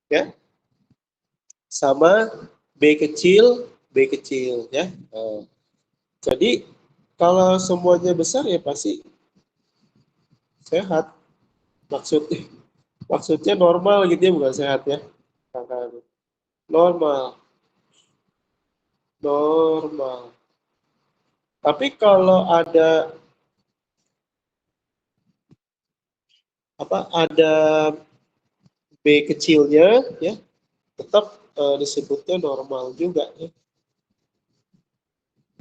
ya, sama B kecil ya. Nah, jadi kalau semuanya besar ya pasti sehat. Maksudnya normal gitu ya, bukan sehat ya. Normal. Tapi kalau ada B kecilnya ya, tetap disebutnya normal juga ya.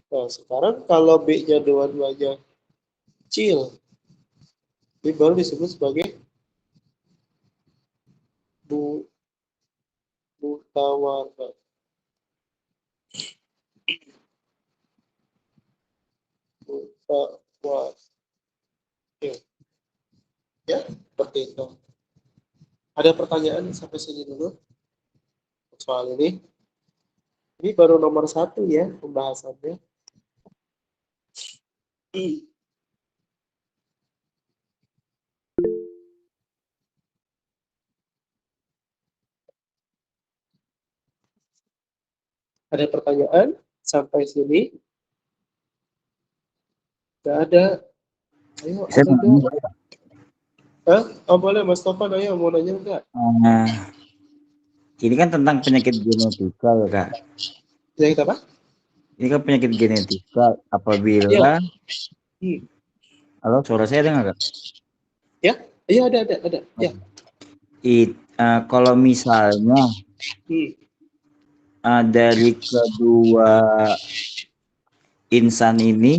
Nah, sekarang kalau B-nya dua-duanya kecil, ini baru disebut sebagai buta warna. Buta warna. Ya, seperti itu. Ada pertanyaan sampai sini dulu soal ini? Ini baru nomor 1 ya pembahasannya. Ada pertanyaan sampai sini? Nggak ada. Ayo,
Saya
ada
mau
nggak?
nanya,
Hah? Oh boleh, Mas Topan, ayo mau nanya nggak?
ini kan tentang penyakit genetika ya Kak.
Penyakit apa?
Ini kan penyakit genetika apabila,
Ya.
halo suara saya ada nggak Kak?
Ya, iya ada. Ya.
Kalau misalnya dari kedua insan ini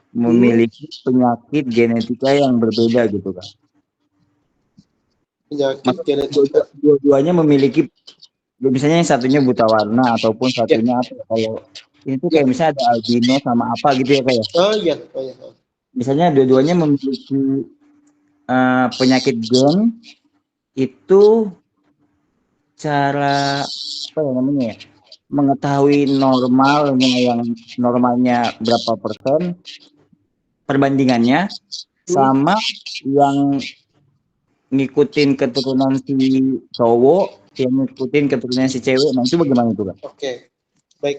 memiliki penyakit genetika yang berbeda gitu Kak.
Penyakit genetika.
Dua-duanya memiliki, misalnya yang satunya buta warna ataupun satunya apa? Kalau ini tuh kayak misalnya ada albino sama apa gitu ya Kak ya?
Oh iya.
Misalnya dua-duanya memiliki penyakit gen, itu cara apa ya namanya ya? Mengetahui normalnya, yang normalnya berapa persen perbandingannya sama yang ngikutin keturunan si cowok yang ngikutin keturunan si cewek. Nah itu bagaimana itu Kak?
Oke, baik.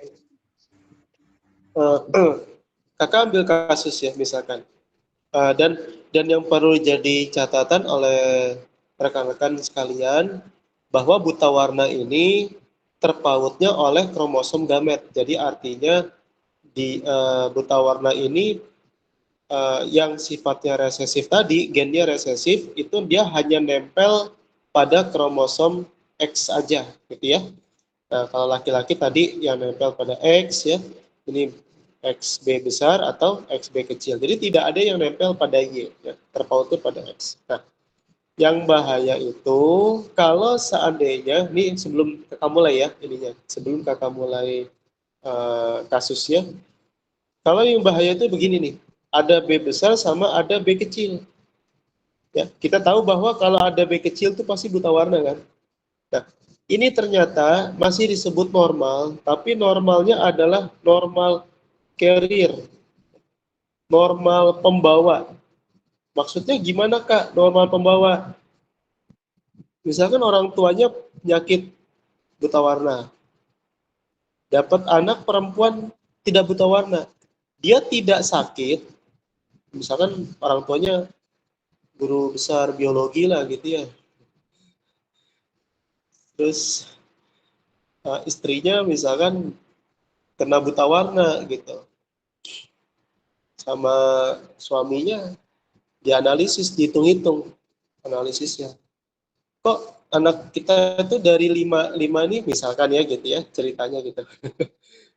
Kakak ambil kasus ya misalkan, dan yang perlu jadi catatan oleh rekan-rekan sekalian bahwa buta warna ini terpautnya oleh kromosom gamet. Jadi artinya di buta warna ini yang sifatnya resesif tadi, gennya resesif, itu dia hanya nempel pada kromosom X aja, gitu ya. Nah, kalau laki-laki tadi yang nempel pada X ya, ini XB besar atau XB kecil. Jadi tidak ada yang nempel pada Y, ya, terpautnya pada X. Nah, yang bahaya itu kalau seandainya, ini sebelum kakak mulai ya, ininya, sebelum kakak mulai kasusnya, kalau yang bahaya itu begini nih, ada B besar sama ada B kecil. Ya, kita tahu bahwa kalau ada B kecil itu pasti buta warna kan. Nah, ini ternyata masih disebut normal, tapi normalnya adalah normal carrier, normal pembawa. Maksudnya gimana Kak normal pembawa? Misalkan orang tuanya penyakit buta warna, dapat anak perempuan tidak buta warna, dia tidak sakit, misalkan orang tuanya guru besar biologi lah gitu ya, terus istrinya misalkan kena buta warna gitu, sama suaminya dianalisis, dihitung-hitung analisisnya, kok anak kita itu dari lima ini misalkan ya gitu ya ceritanya gitu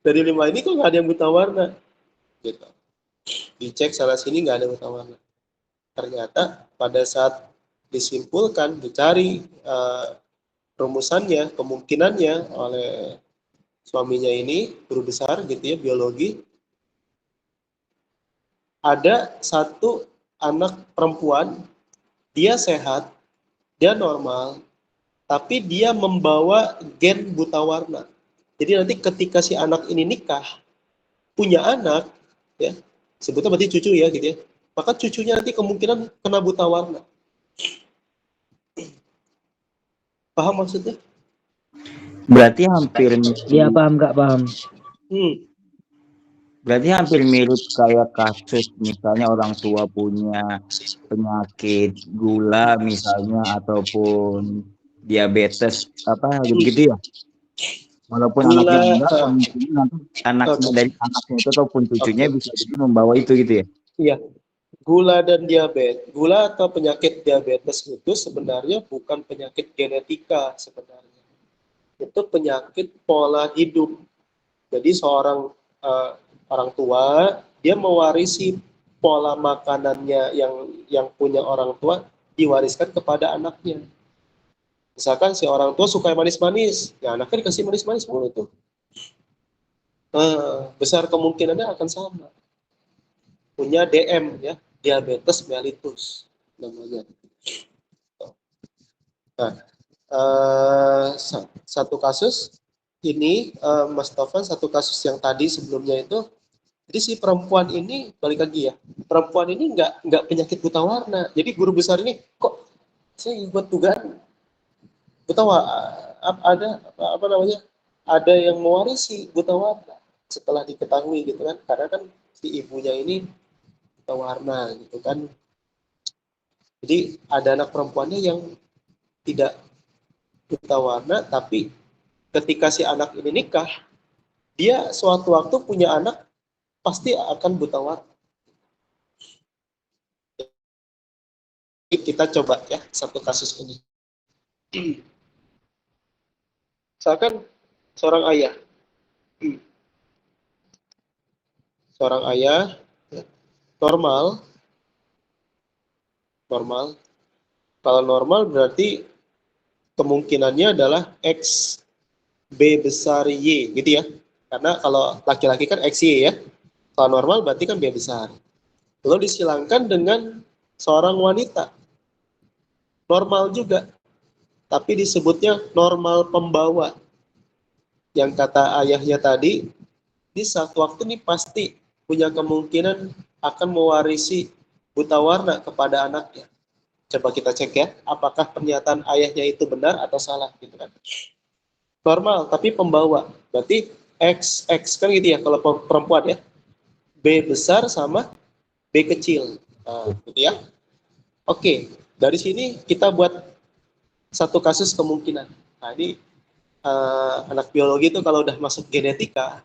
dari 5 ini kok nggak ada yang buta warna gitu, dicek sana sini nggak ada buta warna. Ternyata pada saat disimpulkan, dicari rumusannya, kemungkinannya oleh suaminya ini guru besar gitu ya biologi, ada satu anak perempuan, dia sehat, dia normal, tapi dia membawa gen buta warna. Jadi nanti ketika si anak ini nikah, punya anak, ya sebutnya berarti cucu ya gitu ya, maka cucunya nanti kemungkinan kena buta warna. Paham maksudnya?
Berarti hampir
Iya paham nggak paham.
Berarti hampir mirip kayak kasus misalnya orang tua punya penyakit gula misalnya ataupun diabetes apa gitu ya. Walaupun
gula,
anaknya enggak, kemungkinan nanti anaknya dari anaknya itu ataupun cucunya bisa jadi membawa itu gitu ya.
Iya. Gula dan diabetes, gula atau penyakit diabetes itu sebenarnya bukan penyakit genetika sebenarnya. Itu penyakit pola hidup. Jadi seorang orang tua dia mewarisi pola makanannya yang punya orang tua diwariskan kepada anaknya. Misalkan si orang tua suka manis-manis, ya anaknya dikasih manis-manis mulu tuh. Besar kemungkinannya akan sama. Punya DM ya, diabetes mellitus namanya. Nah, satu kasus ini Mas Taufan, satu kasus yang tadi sebelumnya itu, jadi si perempuan ini balik lagi ya, perempuan ini nggak penyakit buta warna. Jadi guru besar ini kok saya buat dugaan buta warna, ada apa namanya ada yang mewarisi buta warna setelah diketahui gitu kan, karena kan si ibunya ini buta warna gitu kan. Jadi ada anak perempuannya yang tidak buta warna, tapi ketika si anak ini nikah, dia suatu waktu punya anak pasti akan buta warna. Kita coba ya satu kasus ini. Misalkan seorang ayah normal. Kalau normal berarti kemungkinannya adalah X B besar Y gitu ya. Karena kalau laki-laki kan XY ya. Kalau normal berarti kan B besar. Lalu disilangkan dengan seorang wanita. Normal juga. Tapi disebutnya normal pembawa. Yang kata ayahnya tadi, di satu waktu ini pasti punya kemungkinan akan mewarisi buta warna kepada anaknya. Coba kita cek ya, apakah pernyataan ayahnya itu benar atau salah gitu kan. Normal, tapi pembawa. Berarti X kan gitu ya kalau perempuan ya. B besar sama B kecil. Nah, gitu ya. Oke, dari sini kita buat satu kasus kemungkinan. Nah, ini anak biologi itu kalau udah masuk genetika,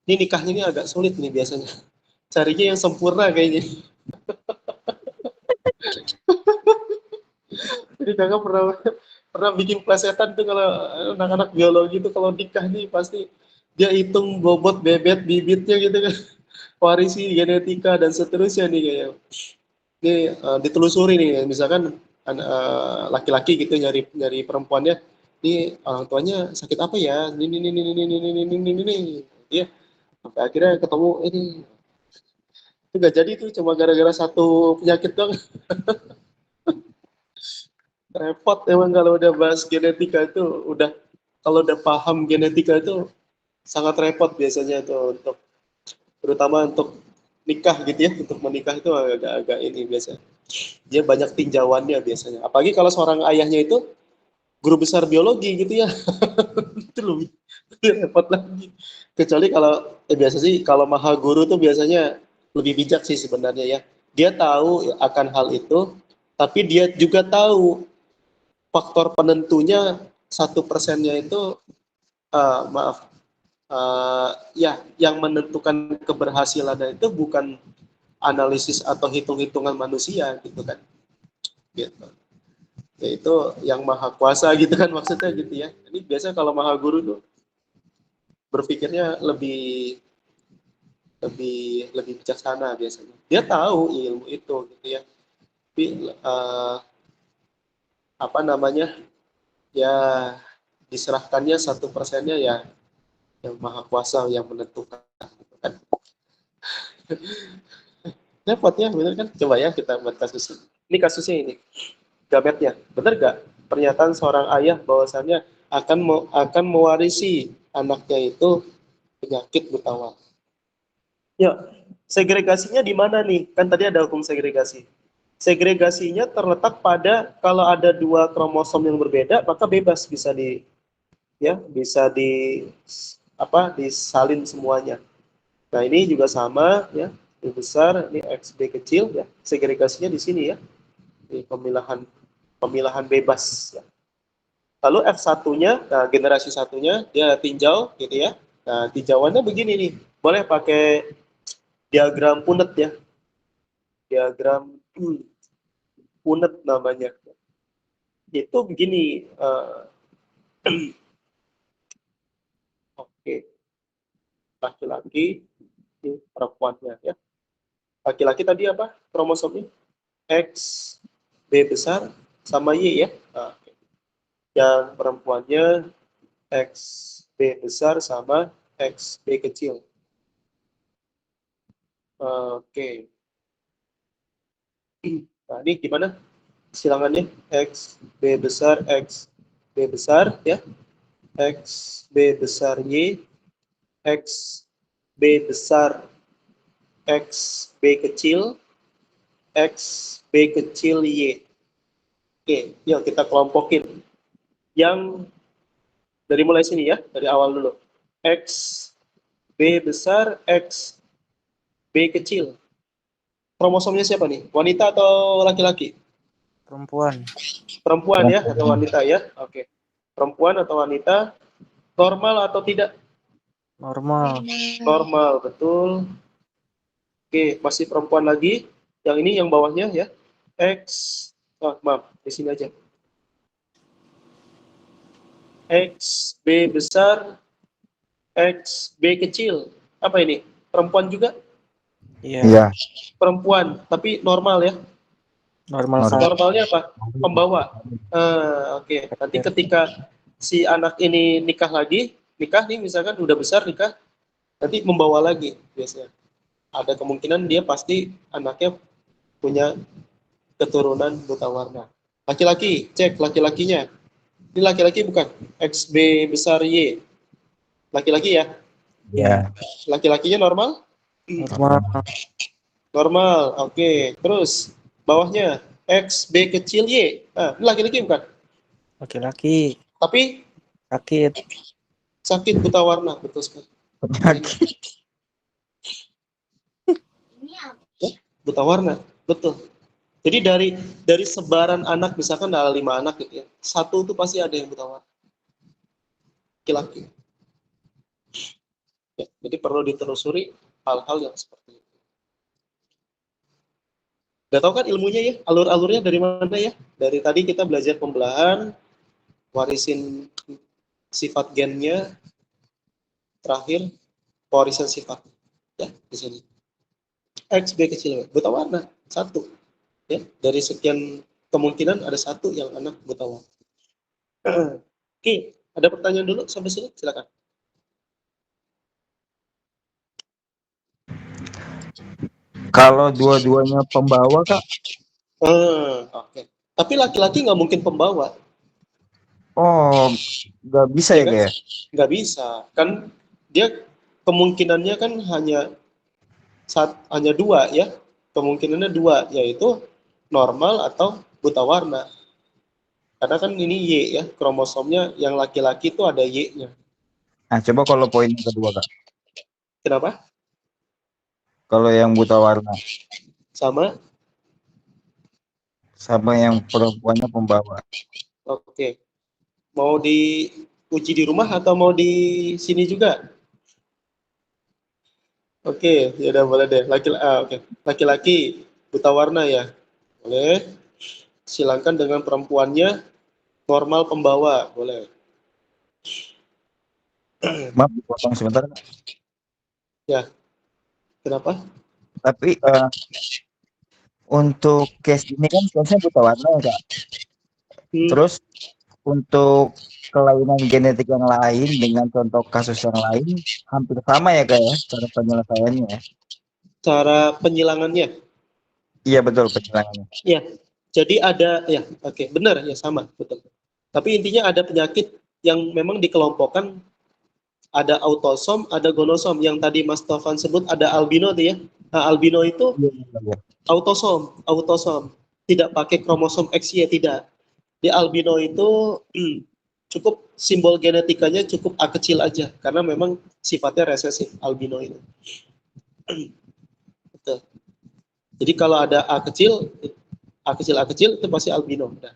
ini nikahnya ini agak sulit nih biasanya. Carinya yang sempurna kayaknya. Jadi kakak pernah bikin plesetan tuh kalau anak-anak biologi itu kalau nikah nih pasti dia hitung bobot bebet bibitnya gitu kan, warisi genetika dan seterusnya nih kayak. Ini ditelusuri nih, misalkan laki-laki gitu nyari perempuannya, ini orang tuanya sakit apa ya? Ini dia sampai akhirnya ketemu ini. Itu nggak jadi tuh cuma gara-gara satu penyakit doang. Repot emang kalau udah bahas genetika itu, kalau udah paham genetika itu sangat repot biasanya tuh terutama untuk nikah gitu ya, untuk menikah itu agak-agak ini biasa. Dia banyak tinjauannya biasanya. Apalagi kalau seorang ayahnya itu guru besar biologi gitu ya. Itu lebih repot lagi. Kecuali kalau biasa sih kalau maha guru tuh biasanya lebih bijak sih sebenarnya ya. Dia tahu akan hal itu, tapi dia juga tahu faktor penentunya 1%-nya itu ya yang menentukan keberhasilan itu bukan analisis atau hitung-hitungan manusia gitu kan, gitu. Yaitu yang maha kuasa gitu kan maksudnya gitu ya. Ini biasa kalau maha guru tuh berpikirnya lebih bijaksana biasanya. Dia tahu ilmu itu gitu ya. Tapi apa namanya ya diserahkannya 1%-nya ya yang maha kuasa yang menentukan gitu kan. Repot ya bener kan. Coba ya kita buat kasus ini kasusnya ini gametnya bener gak pernyataan seorang ayah bahwasannya akan mewarisi anaknya itu penyakit buta warna. Ya segregasinya di mana nih, kan tadi ada hukum segregasi. Segregasinya terletak pada kalau ada dua kromosom yang berbeda maka bebas bisa disalin semuanya. Nah ini juga sama ya, B besar ini XB kecil ya, segregasinya di sini ya, ini pemilahan bebas ya. Lalu F1-nya, nah generasi satunya dia tinjau gitu ya. Nah tinjauannya begini nih, boleh pakai diagram Punnett ya, diagram Punnett namanya. Itu begini. Oke, laki-laki, ini perempuannya ya. Laki-laki tadi apa kromosomnya? X, B besar sama Y ya. Nah, yang perempuannya X, B besar sama X, B kecil. Oke. Nah ini gimana silangannya? X, B besar ya. X, B besar Y, X, B besar, X, B kecil, X, B kecil Y. Oke, yuk kita kelompokin. Yang Dari mulai sini ya, dari awal dulu. X B besar, X B kecil. Kromosomnya siapa nih? Wanita atau laki-laki?
Perempuan.
Perempuan ya, atau wanita ya? Oke. Perempuan atau wanita, normal atau tidak?
Normal.
Normal, betul. Oke, masih perempuan lagi. Yang ini yang bawahnya ya. X, maaf, di sini aja. X, B besar, X, B kecil. Apa ini? Perempuan juga?
Iya.
Perempuan, tapi normal ya.
Normal.
Normalnya apa? Pembawa. Oke. Nanti ketika si anak ini nikah nih misalkan udah besar nikah, nanti membawa lagi biasanya. Ada kemungkinan dia pasti anaknya punya keturunan buta warna. Laki-laki, cek laki-lakinya. Ini laki-laki bukan? XB besar Y. Laki-laki ya?
Ya.
Laki-lakinya normal?
Normal.
Normal, oke. Terus bawahnya XB kecil Y. Nah, ini laki-laki bukan?
Laki-laki.
Tapi
sakit
buta warna, betul sekali. Ya, buta warna, betul. Jadi dari sebaran anak, misalkan ada 5 anak gitu ya, 1 itu pasti ada yang buta warna. Laki-laki. Ya, jadi perlu ditelusuri hal-hal yang seperti itu. Udah tahu kan ilmunya ya, alur-alurnya dari mana ya? Dari tadi kita belajar pembelahan, warisin sifat gennya, terakhir pewarisan sifat. Ya, di sini. X, B kecil, buta warna, 1. Ya, dari sekian kemungkinan ada 1 yang anak buta warna. Oke, ada pertanyaan dulu sampai sini, silakan.
Kalau dua-duanya pembawa, Kak?
Oke. Tapi laki-laki nggak mungkin pembawa.
Oh, nggak bisa ya,
kan?
kayak?
Nggak bisa. Kan dia kemungkinannya kan hanya 2 ya. Kemungkinannya 2, yaitu normal atau buta warna. Karena kan ini Y ya, kromosomnya yang laki-laki itu ada Y-nya.
Nah, coba kalau poin yang kedua, Kak.
Kenapa?
Kalau yang buta warna.
Sama
yang perempuannya pembawa.
Oke. Mau diuji di rumah atau mau di sini juga? Oke, ya udah boleh deh. Laki-laki buta warna ya. Boleh. Silakan dengan perempuannya normal pembawa, boleh.
Maaf, potong sebentar.
Ya. Kenapa?
Tapi untuk case ini kan case-nya buta warna ya, Kak. Terus untuk kelainan genetik yang lain dengan contoh kasus yang lain hampir sama ya, Kak ya, cara penyelesaiannya ya?
Cara penyilangannya?
Iya, betul, penyilangannya.
Iya. Jadi ada, ya oke, benar ya, sama, betul. Tapi intinya ada penyakit yang memang dikelompokkan, ada autosom, ada gonosom. Yang tadi Mas Taufan sebut ada albino tuh ya. Nah, albino itu autosom, tidak pakai kromosom XY, tidak. Di albino itu cukup simbol genetikanya cukup A kecil aja, karena memang sifatnya resesif albino ini. Betul. Jadi kalau ada A kecil itu pasti albino. Nah.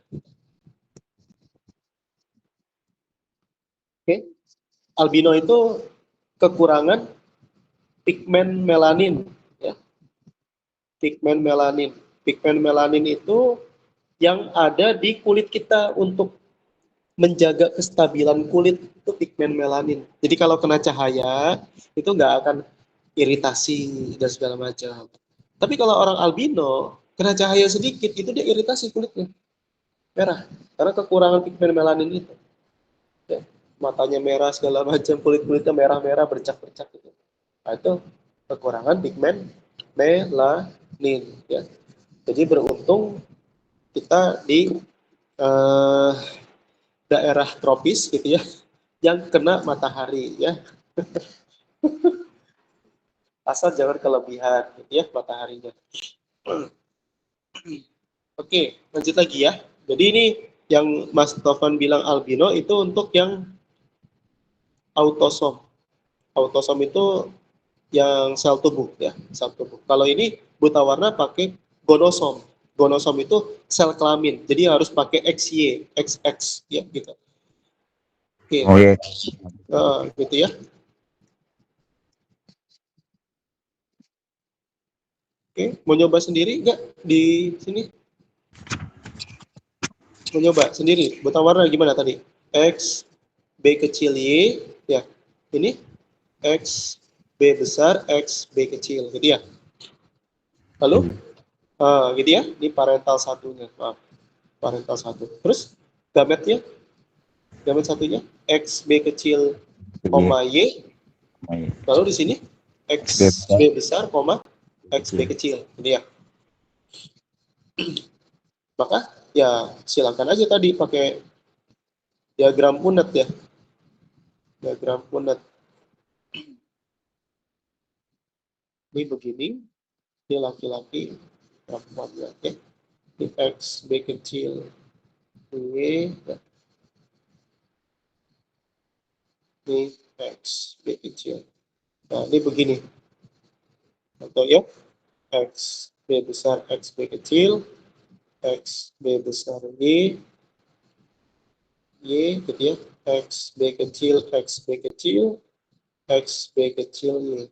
Oke. Albino itu kekurangan pigmen melanin, ya. Pigmen melanin. Pigmen melanin itu yang ada di kulit kita untuk menjaga kestabilan kulit, itu pigmen melanin. Jadi kalau kena cahaya itu nggak akan iritasi dan segala macam. Tapi kalau orang albino kena cahaya sedikit itu dia iritasi kulitnya merah karena kekurangan pigmen melanin itu. Ya. Matanya merah segala macam, kulitnya merah-merah bercak-bercak gitu. Nah, itu kekurangan pigmen melanin ya. Jadi beruntung kita di daerah tropis gitu ya yang kena matahari ya. Asal jangan kelebihan gitu ya mataharinya. Oke, lanjut lagi ya. Jadi ini yang Mas Taufan bilang albino itu untuk yang autosom. Autosom itu yang sel tubuh ya, sel tubuh. Kalau ini buta warna pakai gonosom. Gonosom itu sel kelamin. Jadi harus pakai XY, XX ya gitu. Oke.
Oh ya.
Gitu ya. Oke, mau nyoba sendiri nggak di sini? Mau nyoba sendiri, buta warna gimana tadi? X, B kecil Y, ya. Ini X, B besar, X, B kecil, gitu ya. Lalu, gitu ya, ini parental satunya, maaf, parental satu. Terus, gametnya, gamet satunya, X, B kecil, koma Y. Lalu di sini, X, B besar, koma, X, B kecil, gitu ya. Maka, ya silakan aja tadi pakai diagram Punnett ya. Diagram Punnett. Ini begini, ini laki-laki, perempuan ya, oke. Ini X, B kecil, Y, ya. Ini X, B kecil. Nah, ini begini. Contoh ya, X, B besar, X, B kecil, X, B besar, Y, gitu ya, X, B kecil, X, B kecil, X, B kecil, Y.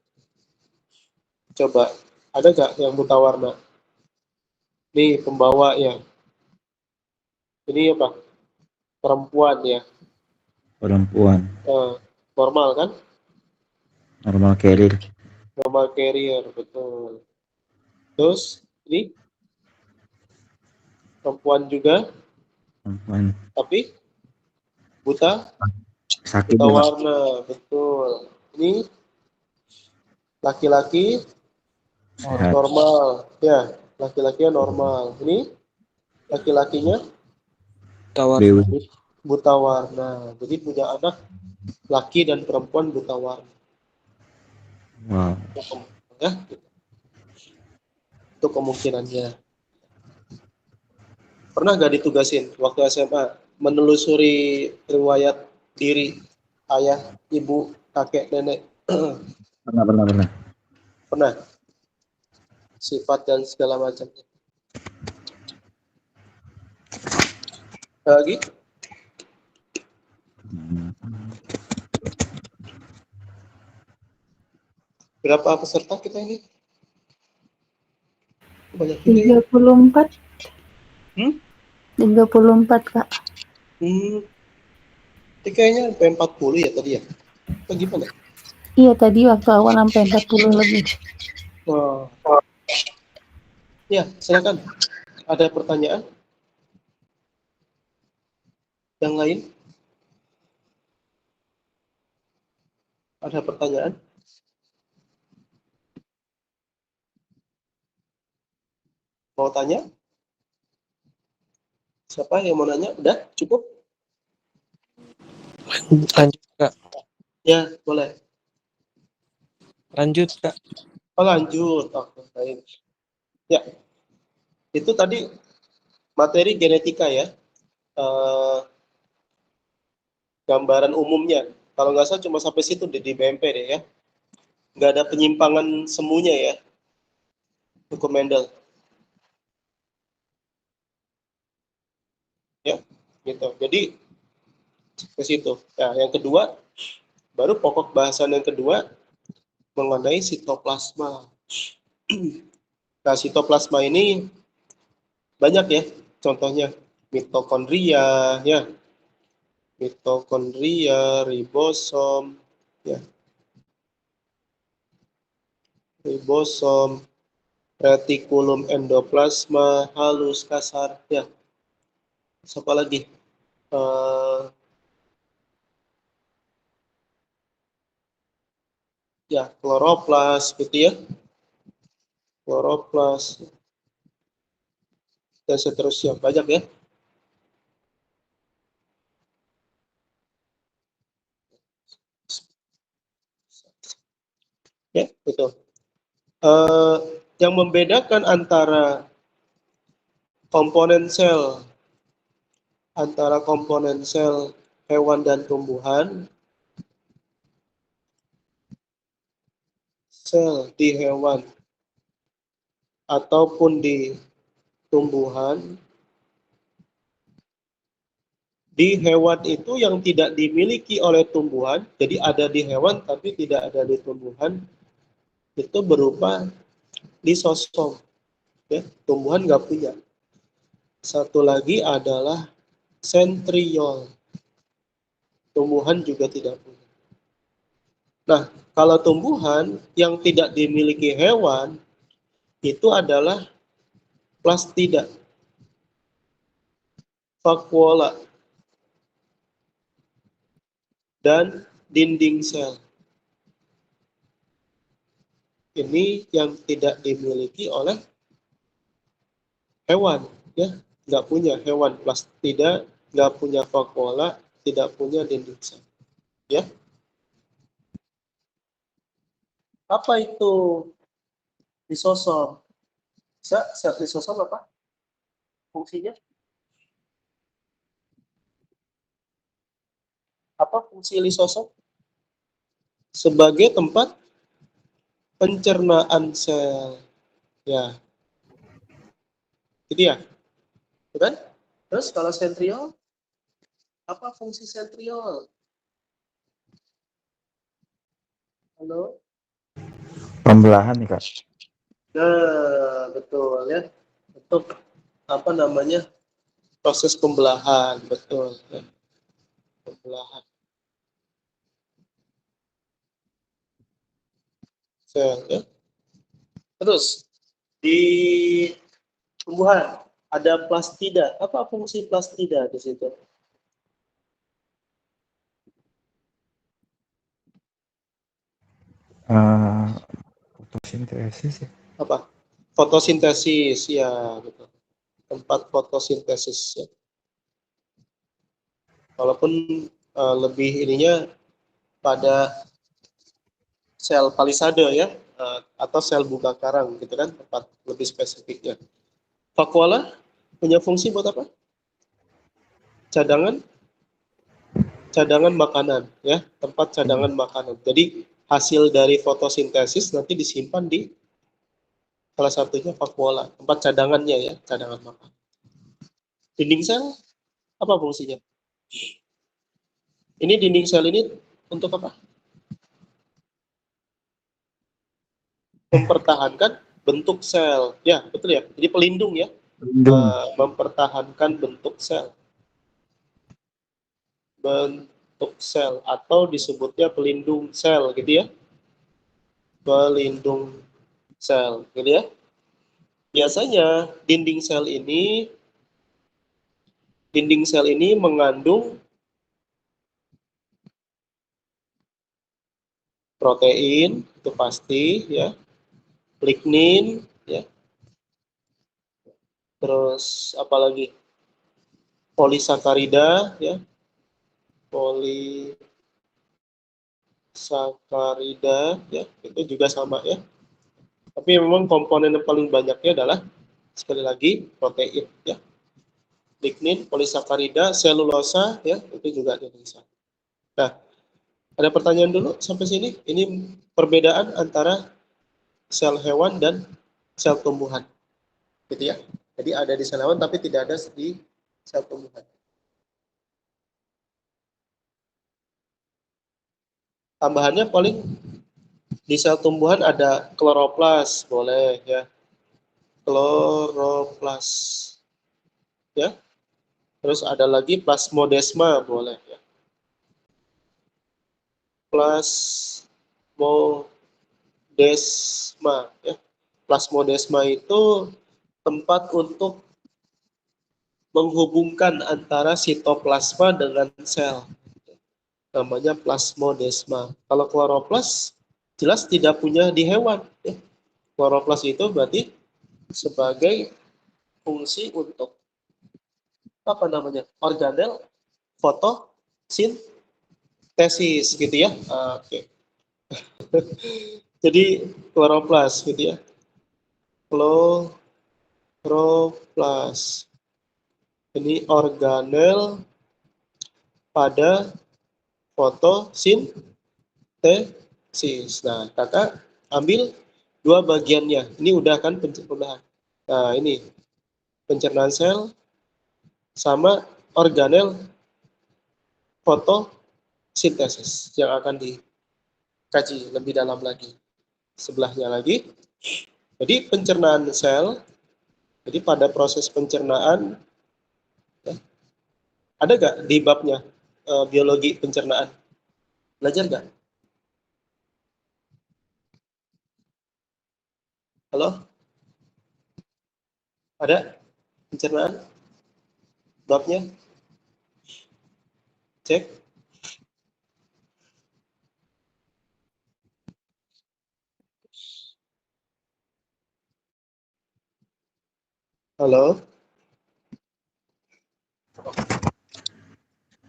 Coba, ada nggak yang buta warna? Ini pembawa ya. Ini apa? Perempuan ya.
Perempuan.
Normal kan?
Normal carrier.
Normal carrier, betul. Terus, ini perempuan juga,
Perempuan.
tapi buta,
Sakit
buta
juga.
warna, betul. Ini laki-laki
Sehat.
normal, ya, laki-lakinya normal. Ini laki-lakinya buta warna. Jadi punya anak laki dan perempuan buta warna.
Wow.
Ya, itu kemungkinannya. Pernah nggak ditugasin waktu SMA menelusuri riwayat diri ayah, ibu, kakek, nenek?
Pernah.
Pernah. Sifat dan segala macam. Lagi? Berapa peserta kita ini? Banyak juga.
34. 34, Kak.
Ini kayaknya sampai 40 ya tadi ya? Atau gimana?
Iya, tadi waktu awal sampai 40 lebih.
Ya, silakan. Ada pertanyaan? Yang lain? Ada pertanyaan? Mau tanya? Siapa yang mau nanya? Udah? Cukup?
Lanjut, Kak.
Ya, boleh.
Lanjut, Kak.
Oh, lanjut. Oke, baik. Ya, itu tadi materi genetika ya. Gambaran umumnya. Kalau nggak salah cuma sampai situ di BMP deh ya. Nggak ada penyimpangan semuanya ya. Hukum Mendel. Ya, gitu. Jadi ke situ. Nah, yang kedua, baru pokok bahasan yang kedua mengenai sitoplasma. Nah, sitoplasma ini banyak ya, contohnya mitokondria, ya, mitokondria, ribosom, ya, ribosom, retikulum endoplasma, halus, kasar, ya. Siapa lagi? Ya, kloroplas, gitu ya. Kloroplas, dan seterusnya. Banyak ya. Ya, betul. Yang membedakan antara komponen sel hewan dan tumbuhan sel di hewan ataupun di tumbuhan, di hewan itu yang tidak dimiliki oleh tumbuhan, jadi ada di hewan tapi tidak ada di tumbuhan, itu berupa lisosom. Ya, tumbuhan nggak punya. Satu lagi adalah sentriol. Tumbuhan juga tidak punya. Nah, kalau tumbuhan yang tidak dimiliki hewan, itu adalah plastida, vakuola, dan dinding sel. Ini yang tidak dimiliki oleh hewan, ya, nggak punya hewan plastida, nggak punya vakuola, tidak punya dinding sel, ya. Apa itu lisosom? Sel lisosom apa fungsinya? Apa fungsi lisosom? Sebagai tempat pencernaan sel, ya. Itu ya, bukan? Terus kalau sentriol, apa fungsi sentriol? Halo?
Pembelahan nih Kak.
Nah, betul ya. Untuk apa namanya? Proses pembelahan, betul ya. Pembelahan sel ya. Terus di tumbuhan ada plastida. Apa fungsi plastida di situ?
Fotosintesis ya.
Apa? Fotosintesis, ya betul. Tempat fotosintesis ya. Walaupun lebih ininya pada sel palisade ya, atau sel bunga karang gitu kan, tempat lebih spesifiknya. Vakuola punya fungsi buat apa? Cadangan makanan ya, tempat cadangan makanan. Jadi hasil dari fotosintesis nanti disimpan di salah satunya vakuola, tempat cadangannya ya, cadangan makanan. Dinding sel apa fungsinya? Ini dinding sel ini untuk apa? Mempertahankan bentuk sel. Ya, betul ya. Jadi pelindung ya. Mempertahankan bentuk sel. Bentuk sel atau disebutnya pelindung sel gitu ya. Pelindung sel gitu ya. Biasanya dinding sel ini mengandung protein, itu pasti ya. Lignin ya. Terus apalagi? Polisakarida ya. Polisakarida ya, itu juga sama ya. Tapi memang komponen yang paling banyaknya adalah sekali lagi protein ya. Lignin, polisakarida, selulosa ya, itu juga dinding sel. Nah, ada pertanyaan dulu sampai sini. Ini perbedaan antara sel hewan dan sel tumbuhan. Gitu ya. Jadi ada di sel hewan tapi tidak ada di sel tumbuhan. Tambahannya paling di sel tumbuhan ada kloroplas, boleh ya. Kloroplas. Ya. Terus ada lagi plasmodesma, boleh ya. Plasmodesma ya. Plasmodesma itu tempat untuk menghubungkan antara sitoplasma dengan sel. Namanya plasmodesma. Kalau kloroplas jelas tidak punya di hewan. Ya. Kloroplas itu berarti sebagai fungsi untuk apa namanya? Organel fotosintesis gitu ya. Oke. Jadi kloroplas gitu ya. Kloroplas. Ini organel pada fotosintesis. Nah, kakak ambil dua bagiannya. Ini udah kan pencernaan. Nah, ini pencernaan sel sama organel fotosintesis yang akan dikaji lebih dalam lagi. Sebelahnya lagi. Jadi pencernaan sel, jadi pada proses pencernaan, ya, ada nggak di babnya biologi pencernaan? Belajar nggak? Halo? Ada pencernaan? Babnya? Cek. Halo?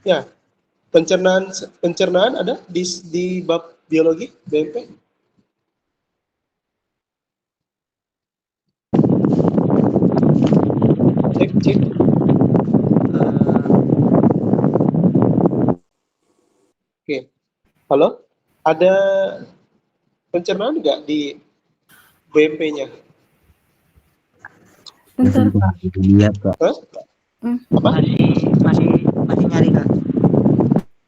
Ya, pencernaan ada di bab biologi BMP? Cek. Oke. Halo? Ada pencernaan nggak di BMP-nya?
Bentar, Kak.
Lihat, Kak.
Hah? Apa?
Masih nyari, Kak.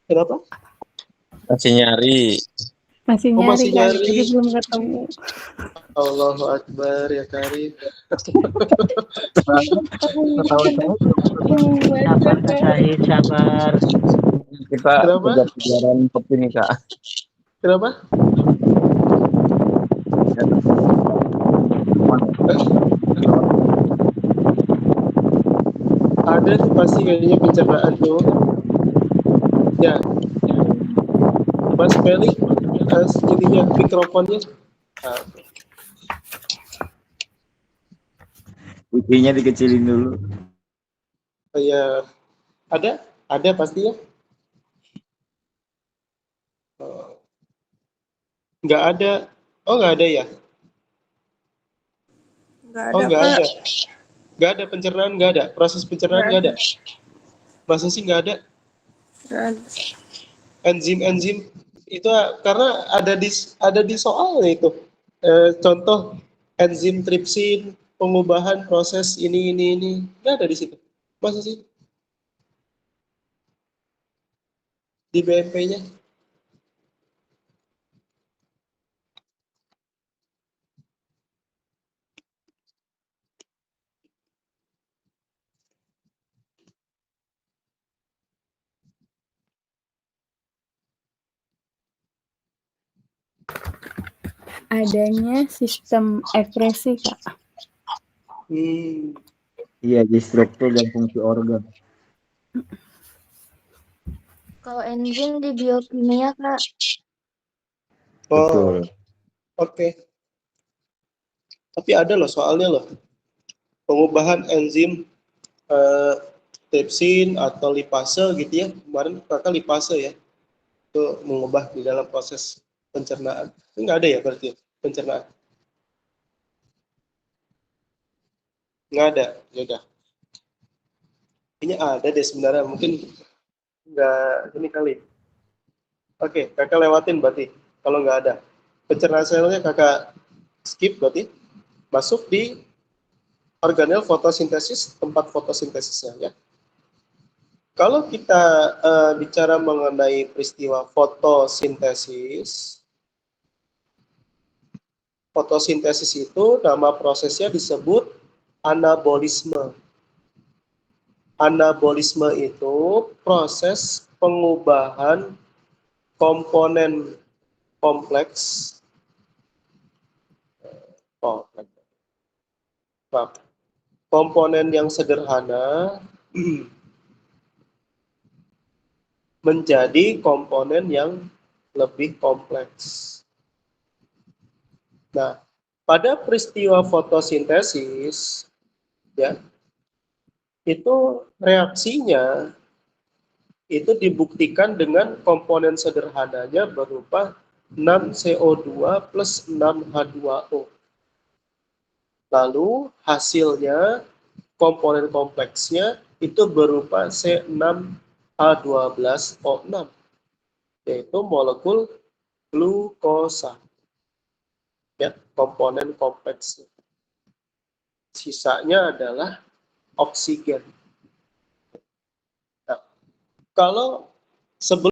Kenapa?
Masih nyari.
Masih
Oh,
nyari,
masih
Kak.
nyari.
Jadi belum ketemu.
Allahu Akbar ya Karim.
Sabar, Kak Syahid, sabar.
Kita
Kenapa?
kejar-kejaran kopi nih, Kak.
Kenapa? Ada tuh pasti kayaknya pencernaan tuh. Ya. Mas Felix, ininya mikrofonnya. Nah,
Pipinya dikecilin dulu.
ya, ada pasti ya. Nggak ada. Oh, nggak ada ya? Nggak ada. Nggak ada pencernaan, nggak ada. Proses pencernaan nggak ada. Masa sih nggak ada? Enzim-enzim itu karena ada di soalnya itu. Contoh enzim tripsin, pengubahan proses ini nggak ada di situ. Masa sih? Di BMP-nya?
Adanya sistem ekspresi, Kak.
Iya, di struktur dan fungsi organ.
Kalau enzim di biokimia, Kak.
Oh,
Betul.
oke. Tapi ada loh soalnya loh. Pengubahan enzim tripsin atau lipase gitu ya. Kemarin kakak lipase ya. Itu mengubah di dalam proses pencernaan. Ini nggak ada ya berarti pencernaan? Nggak ada, ya udah. Ini ada deh sebenarnya, mungkin nggak ini kali. Oke, kakak lewatin berarti kalau nggak ada. Pencernaan selnya kakak skip berarti. Masuk di organel fotosintesis, tempat fotosintesisnya ya. Kalau kita bicara mengenai peristiwa fotosintesis, itu nama prosesnya disebut anabolisme. Anabolisme itu proses pengubahan komponen kompleks komponen yang sederhana menjadi komponen yang lebih kompleks. Nah, pada peristiwa fotosintesis, ya, itu reaksinya itu dibuktikan dengan komponen sederhananya berupa 6CO2 plus 6H2O. Lalu hasilnya komponen kompleksnya itu berupa C6H12O6, yaitu molekul glukosa. ya, komponen kompleks. Sisanya adalah oksigen. Nah, kalau sebelum